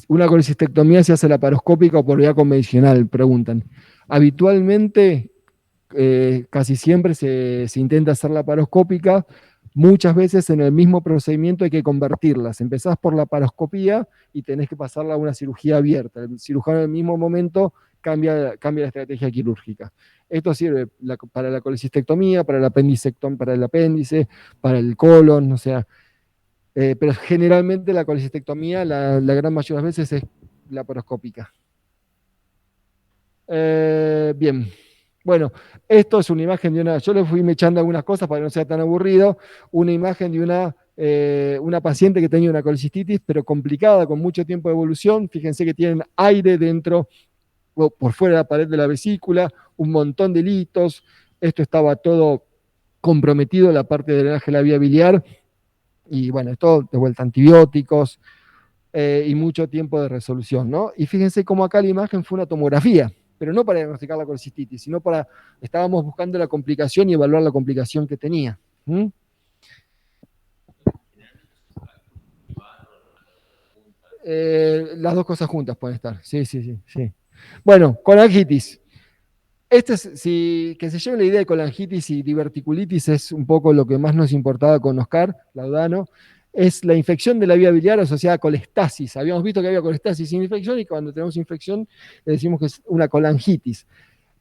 Una colecistectomía se hace laparoscópica o por vía convencional, preguntan. Habitualmente, casi siempre se intenta hacer laparoscópica. Muchas veces en el mismo procedimiento hay que convertirlas. Empezás por la laparoscopía y tenés que pasarla a una cirugía abierta. El cirujano en el mismo momento cambia la estrategia quirúrgica. Esto sirve para la colecistectomía, para el apéndice, para el colon, o sea, pero generalmente la colecistectomía, la gran mayoría de las veces es laparoscópica. Bien. Bueno, esto es una imagen de una, yo le fui echando algunas cosas para que no sea tan aburrido, una imagen de una paciente que tenía una colecistitis, pero complicada, con mucho tiempo de evolución. Fíjense que tienen aire dentro, o por fuera de la pared de la vesícula, un montón de litos. Esto estaba todo comprometido, la parte de drenaje de la vía biliar, y bueno, esto de vuelta antibióticos y mucho tiempo de resolución, ¿no? Y fíjense cómo acá la imagen fue una tomografía, pero no para diagnosticar la colecistitis, sino estábamos buscando la complicación y evaluar la complicación que tenía. Las dos cosas juntas pueden estar, sí. Bueno, colangitis. Que se lleve la idea de colangitis y diverticulitis es un poco lo que más nos importaba con Oscar Laudano. Es la infección de la vía biliar asociada a colestasis. Habíamos visto que había colestasis sin infección y cuando tenemos infección le decimos que es una colangitis.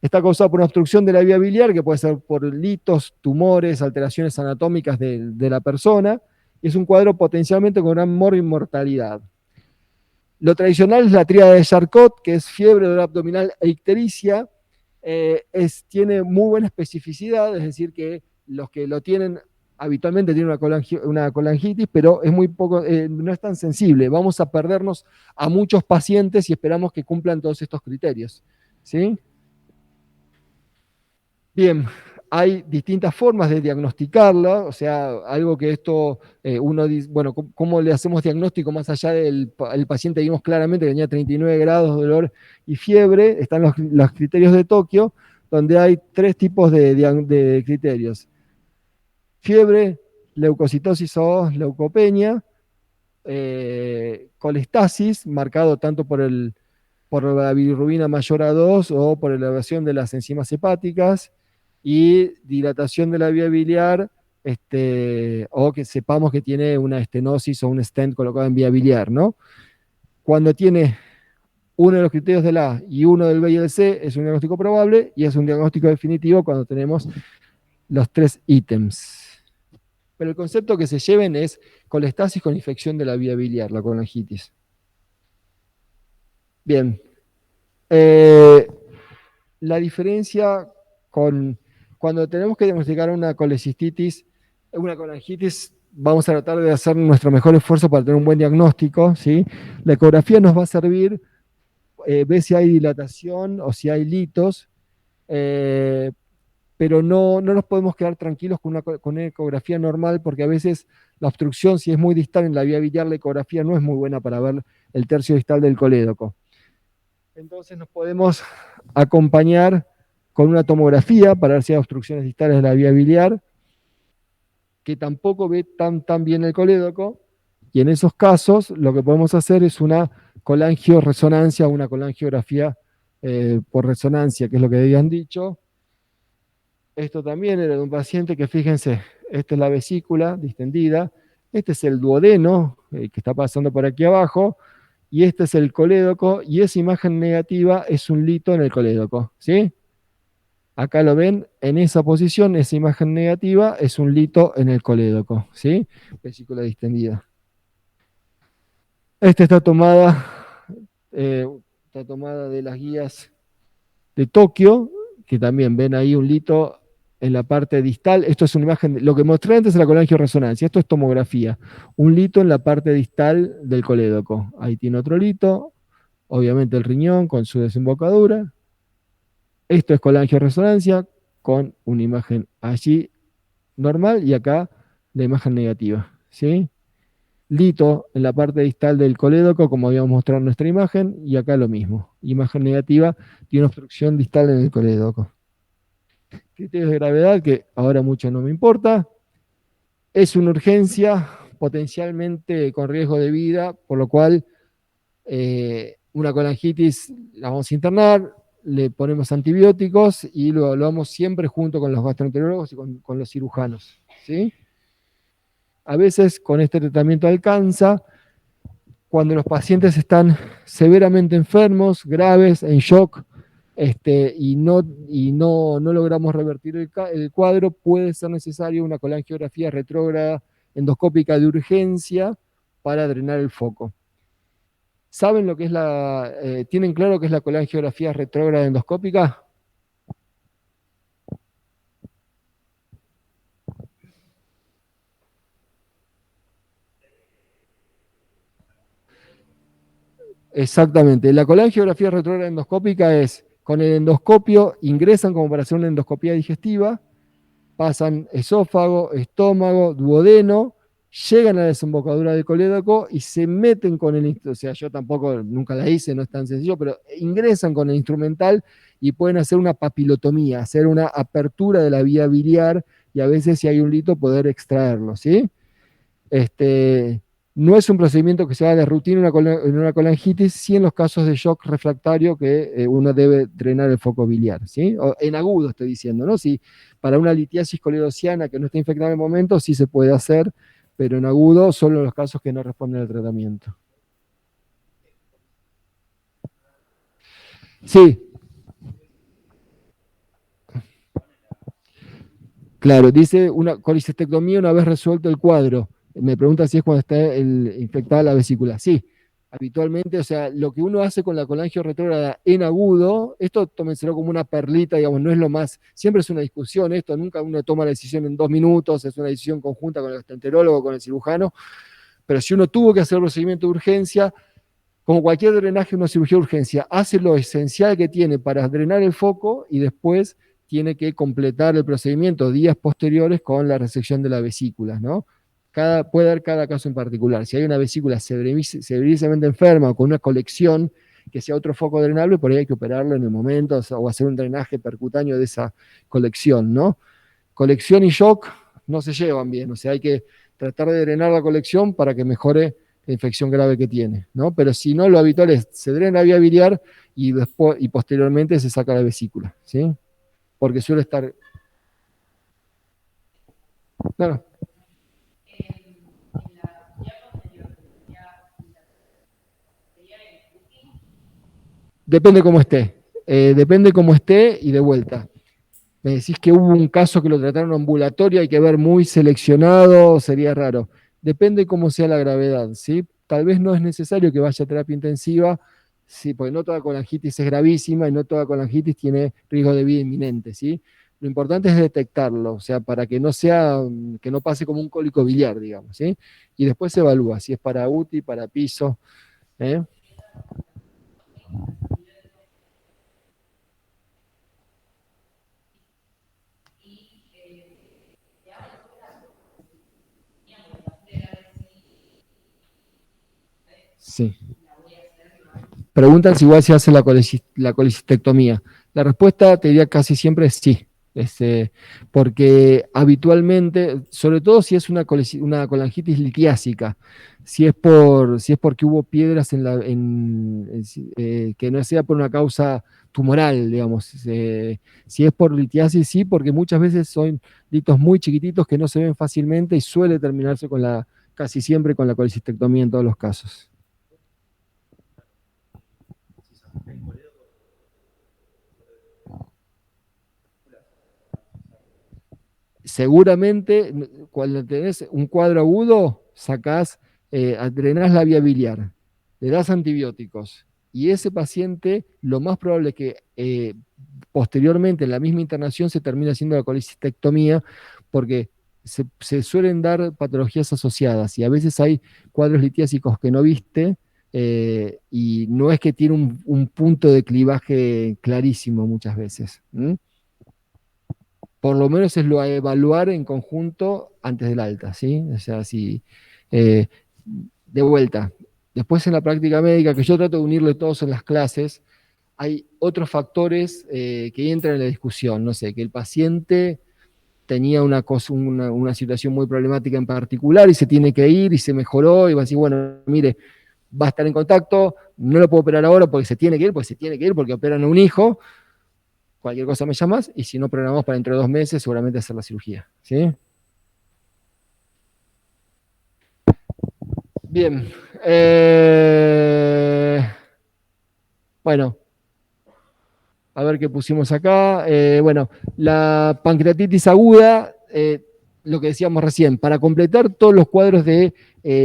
Está causada por una obstrucción de la vía biliar, que puede ser por litos, tumores, alteraciones anatómicas de la persona. Y es un cuadro potencialmente con gran mortalidad. Lo tradicional es la tríada de Charcot, que es fiebre, dolor abdominal e ictericia. Tiene muy buena especificidad, es decir, que los que lo tienen habitualmente tienen una colangitis, pero es muy poco, no es tan sensible. Vamos a perdernos a muchos pacientes y esperamos que cumplan todos estos criterios, ¿sí? Bien, hay distintas formas de diagnosticarla, o sea, algo que esto uno dice, bueno, ¿cómo le hacemos diagnóstico más allá del el paciente? Vimos claramente que tenía 39 grados de dolor y fiebre, están los criterios de Tokio, donde hay 3 tipos de criterios. Fiebre, leucocitosis o leucopenia, colestasis, marcado tanto por la bilirrubina mayor a 2 o por elevación de las enzimas hepáticas, y dilatación de la vía biliar, o que sepamos que tiene una estenosis o un stent colocado en vía biliar, ¿no? Cuando tiene uno de los criterios del A y uno del B y del C, es un diagnóstico probable, y es un diagnóstico definitivo cuando tenemos los 3 ítems. Pero el concepto que se lleven es colestasis con infección de la vía biliar, la colangitis. Bien. La diferencia cuando tenemos que diagnosticar una colecistitis, una colangitis, vamos a tratar de hacer nuestro mejor esfuerzo para tener un buen diagnóstico, ¿sí? La ecografía nos va a servir, ver si hay dilatación o si hay litos, pero no nos podemos quedar tranquilos con una ecografía normal, porque a veces la obstrucción, si es muy distal en la vía biliar, la ecografía no es muy buena para ver el tercio distal del colédoco. Entonces nos podemos acompañar con una tomografía para ver si hay obstrucciones distales de la vía biliar, que tampoco ve tan bien el colédoco, y en esos casos lo que podemos hacer es una colangioresonancia o una colangiografía por resonancia, que es lo que habían dicho. Esto también era de un paciente que, fíjense, esta es la vesícula distendida, Este es el duodeno, que está pasando por aquí abajo, y este es el colédoco, y esa imagen negativa es un lito en el colédoco, ¿sí? Acá lo ven, en esa posición, esa imagen negativa es un lito en el colédoco, ¿sí? Vesícula distendida. Esta está tomada de las guías de Tokio, que también ven ahí un lito en la parte distal. Esto es una imagen, lo que mostré antes es la colangioresonancia, esto es tomografía. Un lito en la parte distal del colédoco. Ahí tiene otro lito, obviamente el riñón con su desembocadura. Esto es colangioresonancia con una imagen allí normal y acá la imagen negativa, ¿sí? Lito en la parte distal del colédoco, como habíamos mostrado en nuestra imagen, y acá lo mismo. Imagen negativa, tiene obstrucción distal en el colédoco. Criterios de gravedad, que ahora mucho no me importa. Es una urgencia potencialmente con riesgo de vida, por lo cual una colangitis la vamos a internar, le ponemos antibióticos y lo vamos siempre junto con los gastroenterólogos y con los cirujanos, ¿sí? A veces con este tratamiento alcanza cuando los pacientes están severamente enfermos, graves, en shock, y no logramos revertir el cuadro, puede ser necesario una colangiografía retrógrada endoscópica de urgencia para drenar el foco. ¿Saben lo que es tienen claro qué es la colangiografía retrógrada endoscópica? Exactamente. La colangiografía retrógrada endoscópica es, con el endoscopio ingresan como para hacer una endoscopía digestiva, pasan esófago, estómago, duodeno, llegan a la desembocadura del colédoco y se meten con el, o sea, yo tampoco nunca la hice, no es tan sencillo, pero ingresan con el instrumental y pueden hacer una papilotomía, hacer una apertura de la vía biliar y a veces si hay un lito poder extraerlo, ¿sí? No es un procedimiento que se haga de rutina en una colangitis, sí en los casos de shock refractario que uno debe drenar el foco biliar, ¿sí? O en agudo estoy diciendo, ¿no? Si para una litiasis coledociana que no está infectada en el momento, sí se puede hacer, pero en agudo solo en los casos que no responden al tratamiento. Sí. Claro, dice una colicistectomía una vez resuelto el cuadro. Me pregunta si es cuando está infectada la vesícula. Sí, habitualmente, o sea, lo que uno hace con la colangio retrógrada en agudo, esto tómenselo como una perlita, digamos, no es lo más, siempre es una discusión esto, nunca uno toma la decisión en 2 minutos, es una decisión conjunta con el gastroenterólogo, con el cirujano, pero si uno tuvo que hacer el procedimiento de urgencia, como cualquier drenaje, una cirugía de urgencia, hace lo esencial que tiene para drenar el foco y después tiene que completar el procedimiento días posteriores con la resección de la vesícula, ¿no? Puede dar cada caso en particular. Si hay una vesícula severísimamente enferma o con una colección que sea otro foco drenable, por ahí hay que operarlo en el momento o hacer un drenaje percutáneo de esa colección, ¿no? Colección y shock no se llevan bien, o sea, hay que tratar de drenar la colección para que mejore la infección grave que tiene, ¿no? Pero si no, lo habitual es, se drena la vía biliar y posteriormente se saca la vesícula, ¿sí? Porque suele estar... Claro. Depende cómo esté. Depende cómo esté y de vuelta. Me decís que hubo un caso que lo trataron ambulatorio, hay que ver muy seleccionado, sería raro. Depende cómo sea la gravedad, ¿sí? Tal vez no es necesario que vaya a terapia intensiva, sí, porque no toda colangitis es gravísima y no toda colangitis tiene riesgo de vida inminente, ¿sí? Lo importante es detectarlo, o sea, para que no sea, que no pase como un cólico biliar, digamos, ¿sí? Y después se evalúa si es para UTI, para piso, ¿eh? Sí. Preguntan si igual se hace la colecistectomía. La respuesta te diría casi siempre es sí. Porque habitualmente, sobre todo si es una colangitis litiásica, si es porque hubo piedras que no sea por una causa tumoral, digamos. Si es por litiasis, sí, porque muchas veces son litos muy chiquititos que no se ven fácilmente y suele terminarse con la casi siempre con la colecistectomía en todos los casos. Seguramente, cuando tenés un cuadro agudo, drenás la vía biliar, le das antibióticos, y ese paciente, lo más probable es que posteriormente, en la misma internación, se termine haciendo la colecistectomía, porque se suelen dar patologías asociadas, y a veces hay cuadros litiásicos que no viste, y no es que tiene un punto de clivaje clarísimo muchas veces. Por lo menos es lo a evaluar en conjunto antes del alta, ¿sí? O sea, si, de vuelta, después en la práctica médica, que yo trato de unirle todos en las clases, hay otros factores que entran en la discusión, no sé, que el paciente tenía una situación muy problemática en particular y se tiene que ir y se mejoró y va a decir, bueno, mire, va a estar en contacto, no lo puedo operar ahora porque se tiene que ir, porque operan a un hijo, cualquier cosa me llamas, y si no programamos para dentro de 2 meses, seguramente hacer la cirugía, ¿sí? Bien. Bueno, a ver qué pusimos acá. Bueno, la pancreatitis aguda, lo que decíamos recién, para completar todos los cuadros de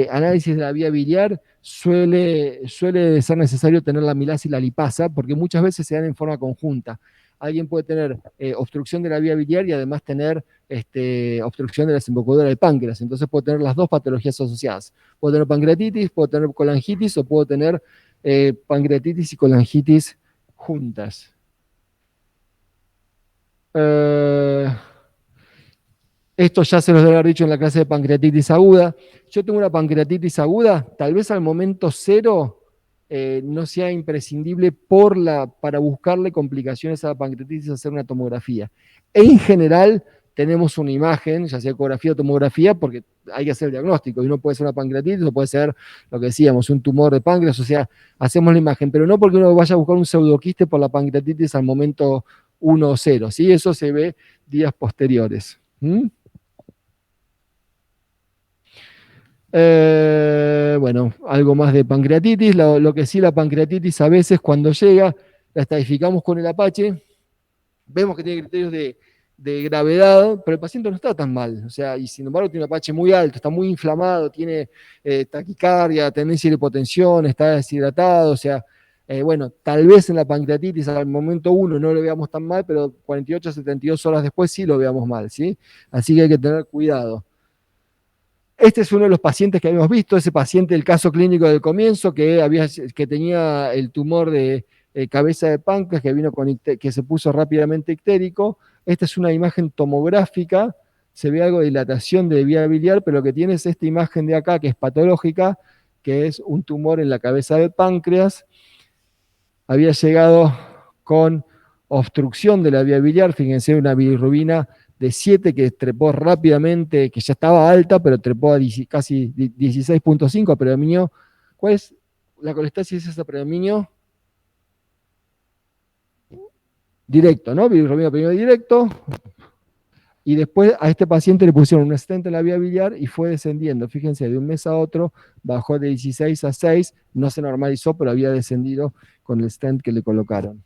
análisis de la vía biliar, suele ser necesario tener la amilasa y la lipasa, porque muchas veces se dan en forma conjunta. Alguien puede tener obstrucción de la vía biliar y además tener obstrucción de la desembocadura del páncreas. Entonces puedo tener las dos patologías asociadas. Puedo tener pancreatitis, puedo tener colangitis o puedo tener pancreatitis y colangitis juntas. Esto ya se los debe haber dicho en la clase de pancreatitis aguda. Yo tengo una pancreatitis aguda, tal vez al momento cero no sea imprescindible para buscarle complicaciones a la pancreatitis hacer una tomografía. En general tenemos una imagen, ya sea ecografía o tomografía, porque hay que hacer el diagnóstico, y no puede ser una pancreatitis, o puede ser, lo que decíamos, un tumor de páncreas, o sea, hacemos la imagen, pero no porque uno vaya a buscar un pseudoquiste por la pancreatitis al momento 1 o 0, ¿sí? Eso se ve días posteriores. Bueno, algo más de pancreatitis. Lo que sí, la pancreatitis a veces cuando llega, la estadificamos con el Apache, vemos que tiene criterios de gravedad, pero el paciente no está tan mal. O sea, y sin embargo tiene un Apache muy alto, está muy inflamado, tiene taquicardia, tendencia de hipotensión, está deshidratado, o sea, bueno, tal vez en la pancreatitis al momento 1 no lo veamos tan mal, pero 48 a 72 horas después sí lo veamos mal, ¿sí? Así que hay que tener cuidado. Este es uno de los pacientes que habíamos visto, ese paciente del caso clínico del comienzo, que tenía el tumor de cabeza de páncreas, que se puso rápidamente ictérico. Esta es una imagen tomográfica, se ve algo de dilatación de vía biliar, pero lo que tiene es esta imagen de acá, que es patológica, que es un tumor en la cabeza del páncreas. Había llegado con obstrucción de la vía biliar, fíjense, una bilirrubina de 7 que trepó rápidamente, que ya estaba alta, pero trepó a casi 16.5 a predominio. ¿Cuál es la colestasis? Es a predominio directo, ¿no? Bilirrubina predominio directo. Y después a este paciente le pusieron un stent en la vía biliar y fue descendiendo. Fíjense, de un mes a otro bajó de 16 a 6, no se normalizó, pero había descendido con el stent que le colocaron.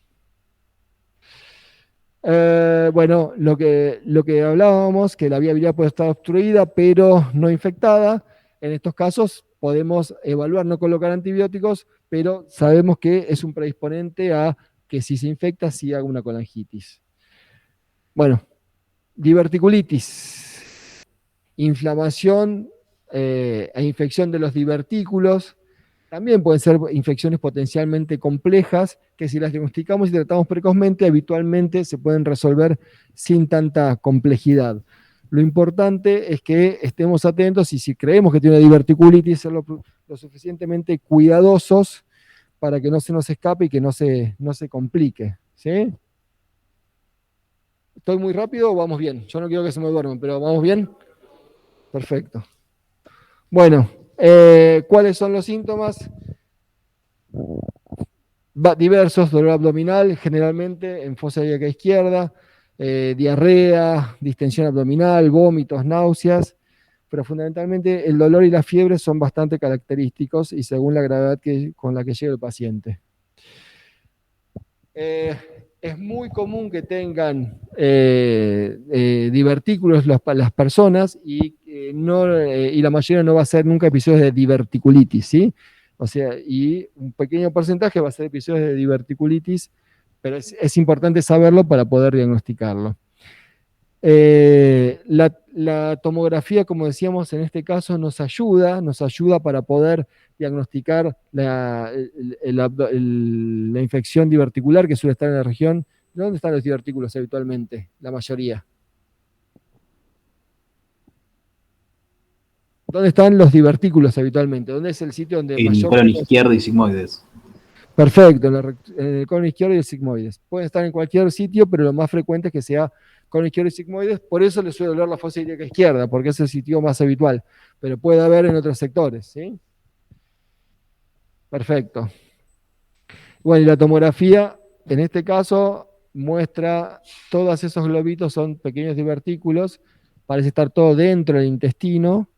Bueno, lo que hablábamos, que la vía biliar puede estar obstruida, pero no infectada. En estos casos podemos evaluar no colocar antibióticos, pero sabemos que es un predisponente a que si se infecta, sí haga una colangitis. Bueno, diverticulitis, inflamación e infección de los divertículos. También pueden ser infecciones potencialmente complejas que si las diagnosticamos y tratamos precozmente, habitualmente se pueden resolver sin tanta complejidad. Lo importante es que estemos atentos y si creemos que tiene una diverticulitis, ser lo suficientemente cuidadosos para que no se nos escape y que no se complique. ¿Sí? ¿Estoy muy rápido o vamos bien? Yo no quiero que se me duerman, pero ¿vamos bien? Perfecto. Bueno, ¿cuáles son los síntomas? Diversos, dolor abdominal, generalmente en fosa ilíaca izquierda, diarrea, distensión abdominal, vómitos, náuseas. pero fundamentalmente el dolor y la fiebre son bastante característicos y según la gravedad con la que llega el paciente. Es muy común que tengan divertículos las personas y la mayoría no va a ser nunca episodios de diverticulitis, ¿sí? O sea, y un pequeño porcentaje va a ser episodios de diverticulitis, pero es importante saberlo para poder diagnosticarlo. La tomografía, como decíamos, en este caso nos ayuda para poder diagnosticar la infección diverticular que suele estar en la región. ¿Dónde están los divertículos habitualmente? La mayoría. ¿Dónde están los divertículos habitualmente? ¿Dónde es el sitio donde En el colon izquierdo y sigmoides. Perfecto, en el colon izquierdo y el sigmoides. Pueden estar en cualquier sitio, pero lo más frecuente es que sea colon izquierdo y sigmoides. Por eso les suele doler la fosa ilíaca izquierda, porque es el sitio más habitual. Pero puede haber en otros sectores, ¿sí? Perfecto. Bueno, y la tomografía, en este caso, muestra todos esos globitos, son pequeños divertículos. Parece estar todo dentro del intestino.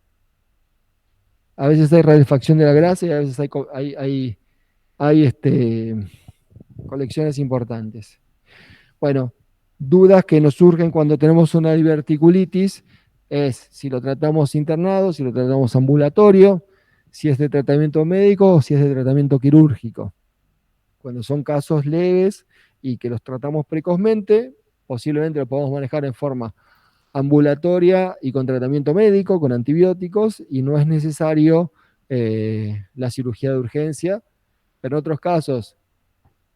A veces hay rarefacción de la grasa y a veces hay colecciones importantes. Bueno, dudas que nos surgen cuando tenemos una diverticulitis es si lo tratamos internado, si lo tratamos ambulatorio, si es de tratamiento médico o si es de tratamiento quirúrgico. Cuando son casos leves y que los tratamos precozmente, posiblemente lo podemos manejar en forma ambulatoria y con tratamiento médico, con antibióticos, y no es necesario la cirugía de urgencia. Pero en otros casos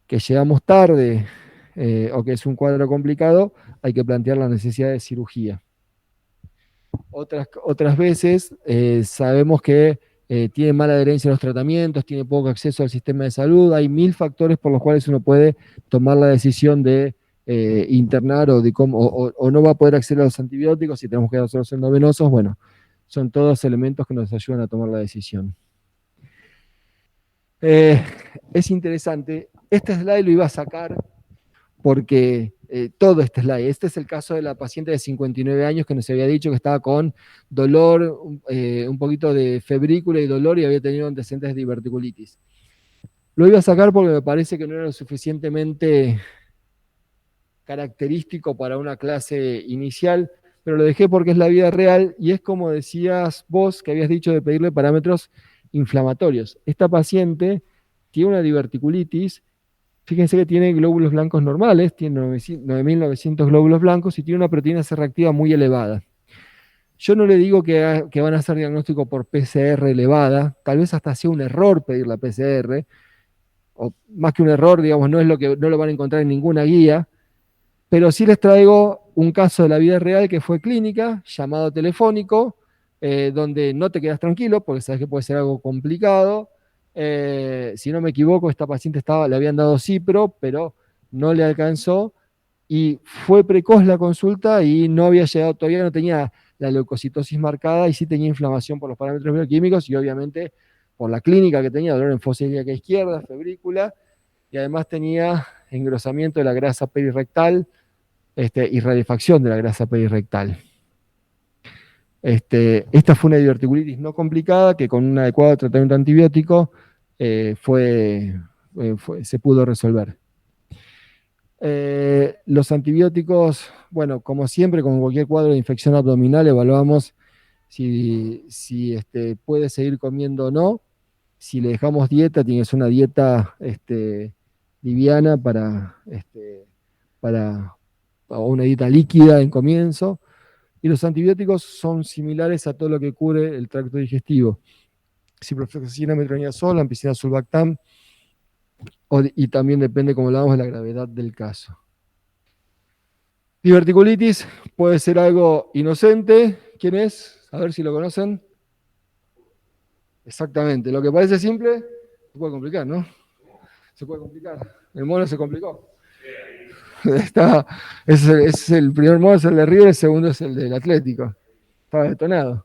que llegamos tarde o que es un cuadro complicado, hay que plantear la necesidad de cirugía. Otras veces sabemos que tiene mala adherencia a los tratamientos, tiene poco acceso al sistema de salud, hay 1000 factores por los cuales uno puede tomar la decisión de internar o no va a poder acceder a los antibióticos si tenemos que hacer los endovenosos. Bueno, son todos elementos que nos ayudan a tomar la decisión. Es interesante, este slide lo iba a sacar porque todo este slide, este es el caso de la paciente de 59 años que nos había dicho que estaba con dolor, un poquito de febrícula y dolor y había tenido antecedentes de diverticulitis. Lo iba a sacar porque me parece que no era lo suficientemente característico para una clase inicial, pero lo dejé porque es la vida real y es como decías vos que habías dicho de pedirle parámetros inflamatorios. Esta paciente tiene una diverticulitis, fíjense que tiene glóbulos blancos normales, tiene 9.900 glóbulos blancos y tiene una proteína C reactiva muy elevada. Yo no le digo que van a hacer diagnóstico por PCR elevada, tal vez hasta sea un error pedir la PCR, o más que un error, digamos, no lo van a encontrar en ninguna guía, pero sí les traigo un caso de la vida real que fue clínica, llamado telefónico, donde no te quedas tranquilo porque sabes que puede ser algo complicado. Si no me equivoco, esta paciente le habían dado cipro, pero no le alcanzó y fue precoz la consulta y no había llegado, todavía no tenía la leucocitosis marcada y sí tenía inflamación por los parámetros bioquímicos y obviamente por la clínica que tenía, dolor en fosa ilíaca izquierda, febrícula, y además tenía engrosamiento de la grasa perirectal y rarefacción de la grasa perirectal. Esta fue una diverticulitis no complicada que con un adecuado tratamiento antibiótico se pudo resolver. Los antibióticos, bueno, como siempre, con cualquier cuadro de infección abdominal, evaluamos si puede seguir comiendo o no. Si le dejamos dieta, tiene que ser una dieta liviana o una dieta líquida en comienzo. Y los antibióticos son similares a todo lo que cubre el tracto digestivo. Ciprofloxacina, metronidazol, ampicilina, sulbactam, y también depende, como hablamos, de la gravedad del caso. Diverticulitis puede ser algo inocente. ¿Quién es? A ver si lo conocen. Exactamente. Lo que parece simple se puede complicar, ¿no? Se puede complicar. El mono se complicó. Es el primer modo es el de River, el segundo es el del Atlético. Estaba detonado.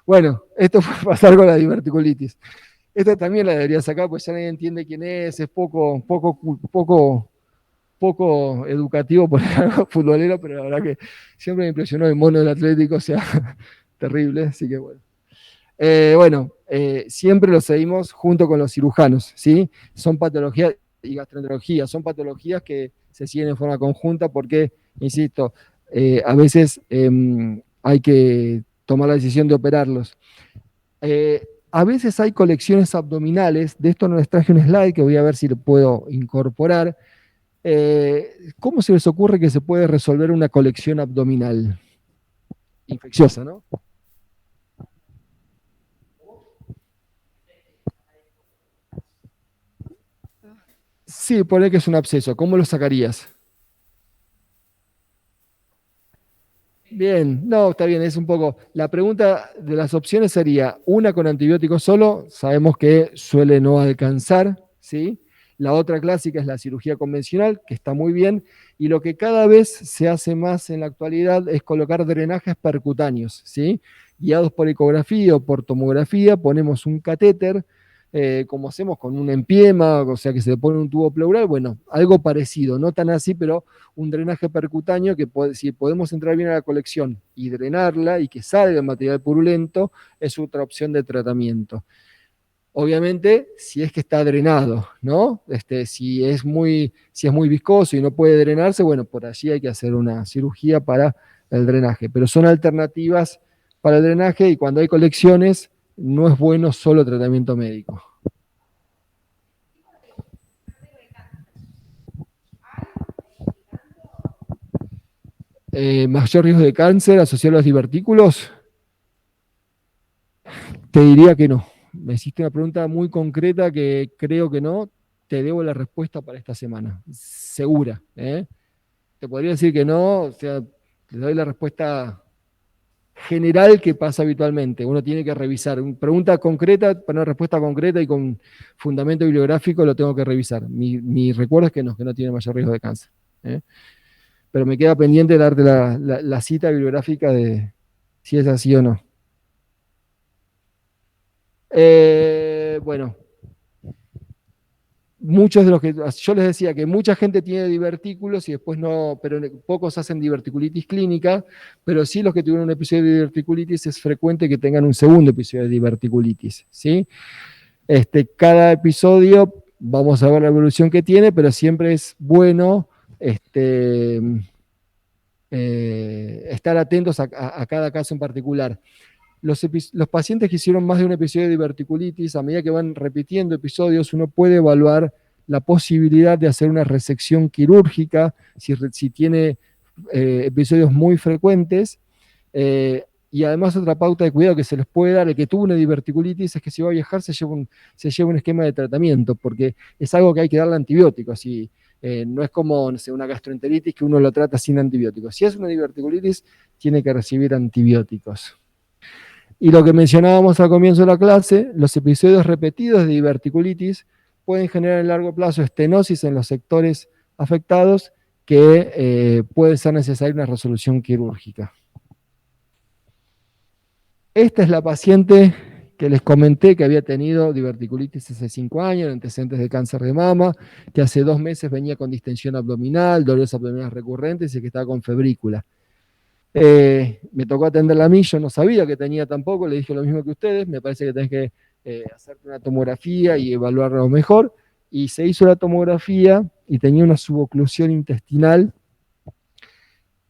Bueno, esto puede pasar con la diverticulitis. Esta también la debería sacar, pues ya nadie entiende quién es poco educativo por el futbolero, pero la verdad que siempre me impresionó el mono del Atlético, o sea, terrible, así que bueno. Siempre lo seguimos junto con los cirujanos, ¿sí? Son patologías y gastroenterología, son patologías que se siguen en forma conjunta porque, insisto, a veces hay que tomar la decisión de operarlos. A veces hay colecciones abdominales, de esto no les traje un slide que voy a ver si lo puedo incorporar. ¿Cómo se les ocurre que se puede resolver una colección abdominal? Infecciosa, ¿no? Sí, pone que es un absceso. ¿Cómo lo sacarías? Bien, no, está bien, es un poco. La pregunta de las opciones sería: una con antibiótico solo, sabemos que suele no alcanzar, ¿sí? La otra clásica es la cirugía convencional, que está muy bien, y lo que cada vez se hace más en la actualidad es colocar drenajes percutáneos, ¿sí? Guiados por ecografía o por tomografía, ponemos un catéter, como hacemos con un empiema, o sea que se le pone un tubo pleural, bueno, algo parecido, no tan así, pero un drenaje percutáneo que si podemos entrar bien a la colección y drenarla y que salga el material purulento, es otra opción de tratamiento. Obviamente, si es que está drenado, ¿no? Si es muy viscoso y no puede drenarse, bueno, por allí hay que hacer una cirugía para el drenaje. Pero son alternativas para el drenaje y cuando hay colecciones, no es bueno solo tratamiento médico. Mayor riesgo de cáncer asociado a los divertículos, te diría que no. Me hiciste una pregunta muy concreta que creo que no. Te debo la respuesta para esta semana. Segura. Te podría decir que no, o sea, te doy la respuesta general que pasa habitualmente. Uno tiene que revisar. Una pregunta concreta para una respuesta concreta y con fundamento bibliográfico lo tengo que revisar. Mi recuerdo es que no tiene mayor riesgo de cáncer. Pero me queda pendiente darte la cita bibliográfica de si es así o no. Bueno, muchos de los que yo les decía que mucha gente tiene divertículos y después no, pero pocos hacen diverticulitis clínica, pero sí los que tuvieron un episodio de diverticulitis es frecuente que tengan un segundo episodio de diverticulitis, ¿sí? Cada episodio vamos a ver la evolución que tiene, pero siempre es bueno estar atentos a cada caso en particular. Los pacientes que hicieron más de un episodio de diverticulitis, a medida que van repitiendo episodios, uno puede evaluar la posibilidad de hacer una resección quirúrgica si tiene episodios muy frecuentes. Y además otra pauta de cuidado que se les puede dar, el que tuvo una diverticulitis, es que si va a viajar se lleva un esquema de tratamiento, porque es algo que hay que darle antibióticos. No es como, no sé, una gastroenteritis que uno lo trata sin antibióticos. Si es una diverticulitis, tiene que recibir antibióticos. Y lo que mencionábamos al comienzo de la clase, los episodios repetidos de diverticulitis pueden generar en largo plazo estenosis en los sectores afectados que puede ser necesaria una resolución quirúrgica. Esta es la paciente que les comenté que había tenido diverticulitis hace 5 años, antecedentes de cáncer de mama, que hace 2 meses venía con distensión abdominal, dolores abdominales recurrentes y que estaba con febrícula. Me tocó atenderla a mí, yo no sabía que tenía tampoco, le dije lo mismo que ustedes, me parece que tenés que hacerte una tomografía y evaluarlo mejor, y se hizo la tomografía y tenía una suboclusión intestinal,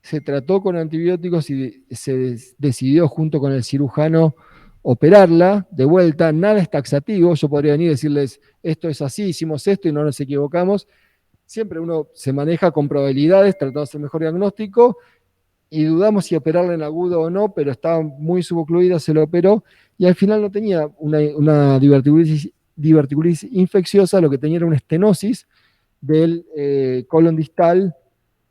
se trató con antibióticos y se decidió junto con el cirujano operarla, de vuelta, nada es taxativo, yo podría venir y decirles, esto es así, hicimos esto y no nos equivocamos, siempre uno se maneja con probabilidades, tratando de hacer mejor diagnóstico, y dudamos si operarla en agudo o no, pero estaba muy subocluida, se lo operó, y al final no tenía una diverticulitis infecciosa, lo que tenía era una estenosis del colon distal,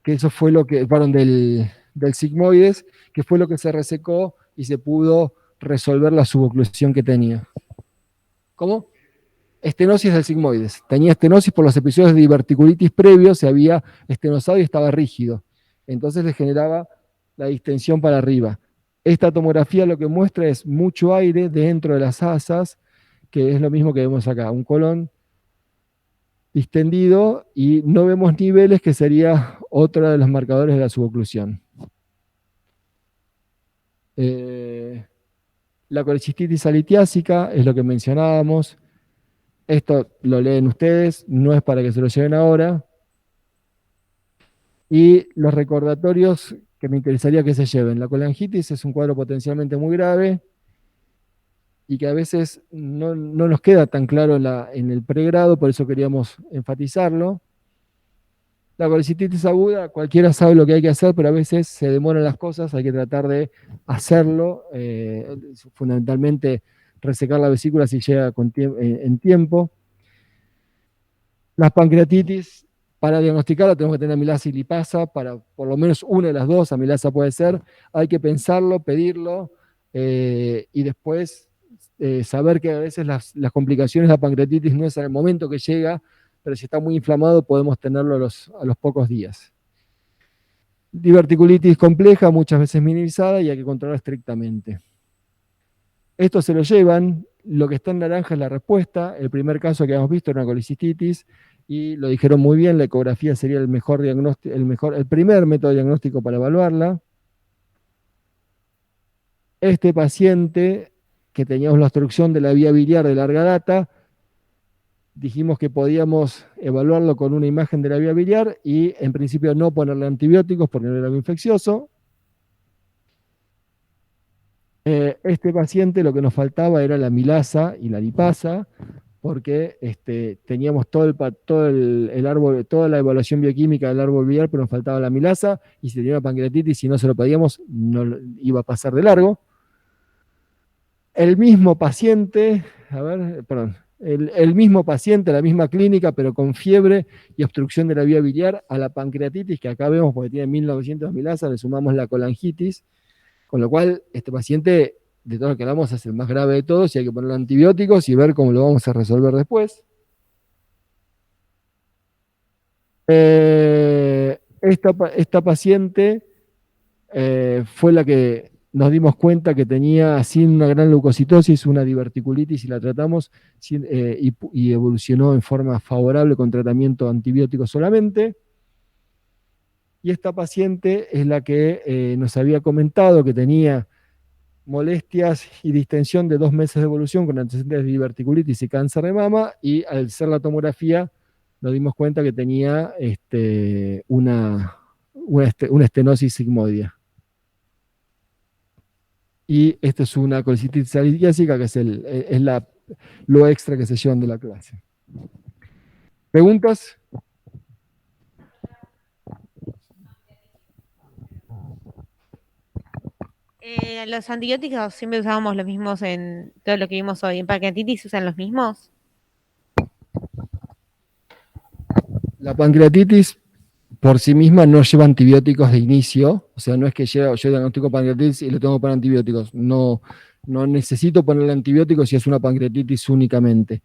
que eso fue lo que, perdón, del sigmoides, que fue lo que se resecó y se pudo resolver la suboclusión que tenía. ¿Cómo? Estenosis del sigmoides. Tenía estenosis por los episodios de diverticulitis previos, se había estenosado y estaba rígido. Entonces le generaba la distensión para arriba. Esta tomografía lo que muestra es mucho aire dentro de las asas, que es lo mismo que vemos acá, un colon distendido y no vemos niveles, que sería otro de los marcadores de la suboclusión. La colecistitis alitiásica es lo que mencionábamos. Esto lo leen ustedes, no es para que se lo lleven ahora. Y los recordatorios que me interesaría que se lleven. La colangitis es un cuadro potencialmente muy grave y que a veces no nos queda tan claro en el pregrado, por eso queríamos enfatizarlo. La colecistitis aguda, cualquiera sabe lo que hay que hacer, pero a veces se demoran las cosas, hay que tratar de hacerlo, fundamentalmente resecar la vesícula si llega en tiempo. Las pancreatitis, para diagnosticarla tenemos que tener amilasa y lipasa, para por lo menos una de las dos, amilasa puede ser, hay que pensarlo, pedirlo, y después saber que a veces las complicaciones de la pancreatitis no es en el momento que llega, pero si está muy inflamado podemos tenerlo a los pocos días. Diverticulitis compleja, muchas veces minimizada y hay que controlar estrictamente. Esto se lo llevan, lo que está en naranja es la respuesta, el primer caso que hemos visto era una colicistitis, y lo dijeron muy bien, la ecografía sería el mejor diagnóstico, el primer método diagnóstico para evaluarla. Este paciente que teníamos la obstrucción de la vía biliar de larga data, dijimos que podíamos evaluarlo con una imagen de la vía biliar y en principio no ponerle antibióticos porque no era algo infeccioso. Este paciente lo que nos faltaba era la amilasa y la lipasa, porque teníamos todo el árbol, toda la evaluación bioquímica del árbol biliar, pero nos faltaba la amilasa, y si tenía una pancreatitis, si no se lo pedíamos, no iba a pasar de largo. El mismo paciente, el mismo paciente, la misma clínica, pero con fiebre y obstrucción de la vía biliar, a la pancreatitis, que acá vemos porque tiene 1900 amilasa, le sumamos la colangitis, con lo cual este paciente, de todo lo que hablamos, es el más grave de todos y hay que ponerle antibióticos y ver cómo lo vamos a resolver después. Esta paciente fue la que nos dimos cuenta que tenía, sin una gran leucocitosis, una diverticulitis y la tratamos y evolucionó en forma favorable con tratamiento antibiótico solamente. Y esta paciente es la que nos había comentado que tenía molestias y distensión de 2 meses de evolución con antecedentes de diverticulitis y cáncer de mama, y al hacer la tomografía nos dimos cuenta que tenía una estenosis sigmoidea. Y esta es una colicitis alitiásica, que es lo extra que se llevan de la clase. ¿Preguntas? Los antibióticos siempre usábamos los mismos en todo lo que vimos hoy. ¿En pancreatitis se usan los mismos? La pancreatitis por sí misma no lleva antibióticos de inicio, o sea, no es que yo diagnostico pancreatitis y le tengo que poner antibióticos, no necesito ponerle antibióticos si es una pancreatitis únicamente.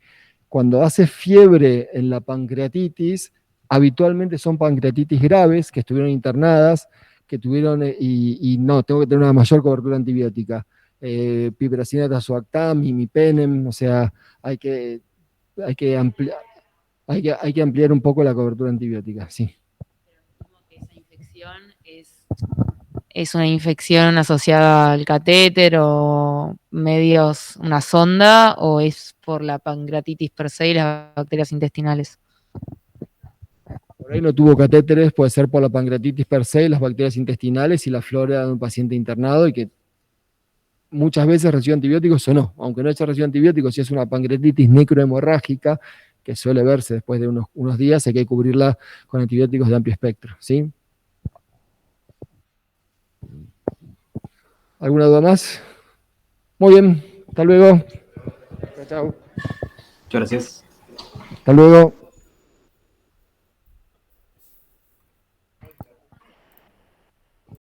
Cuando hace fiebre en la pancreatitis, habitualmente son pancreatitis graves que estuvieron internadas, que tuvieron, y no, tengo que tener una mayor cobertura antibiótica. Piperacina, tazobactam, imipenem, o sea, hay que ampliar un poco la cobertura antibiótica, sí. Esa infección es una infección asociada al catéter o medios, una sonda, o es por la pancreatitis per se y las bacterias intestinales. Por ahí no tuvo catéteres, puede ser por la pancreatitis per se, las bacterias intestinales y la flora de un paciente internado y que muchas veces recibe antibióticos o no. Aunque no haya recibido antibióticos, si es una pancreatitis necrohemorrágica, que suele verse después de unos días, hay que cubrirla con antibióticos de amplio espectro, ¿sí? ¿Alguna duda más? Muy bien, hasta luego. Chao. Muchas gracias. Hasta luego.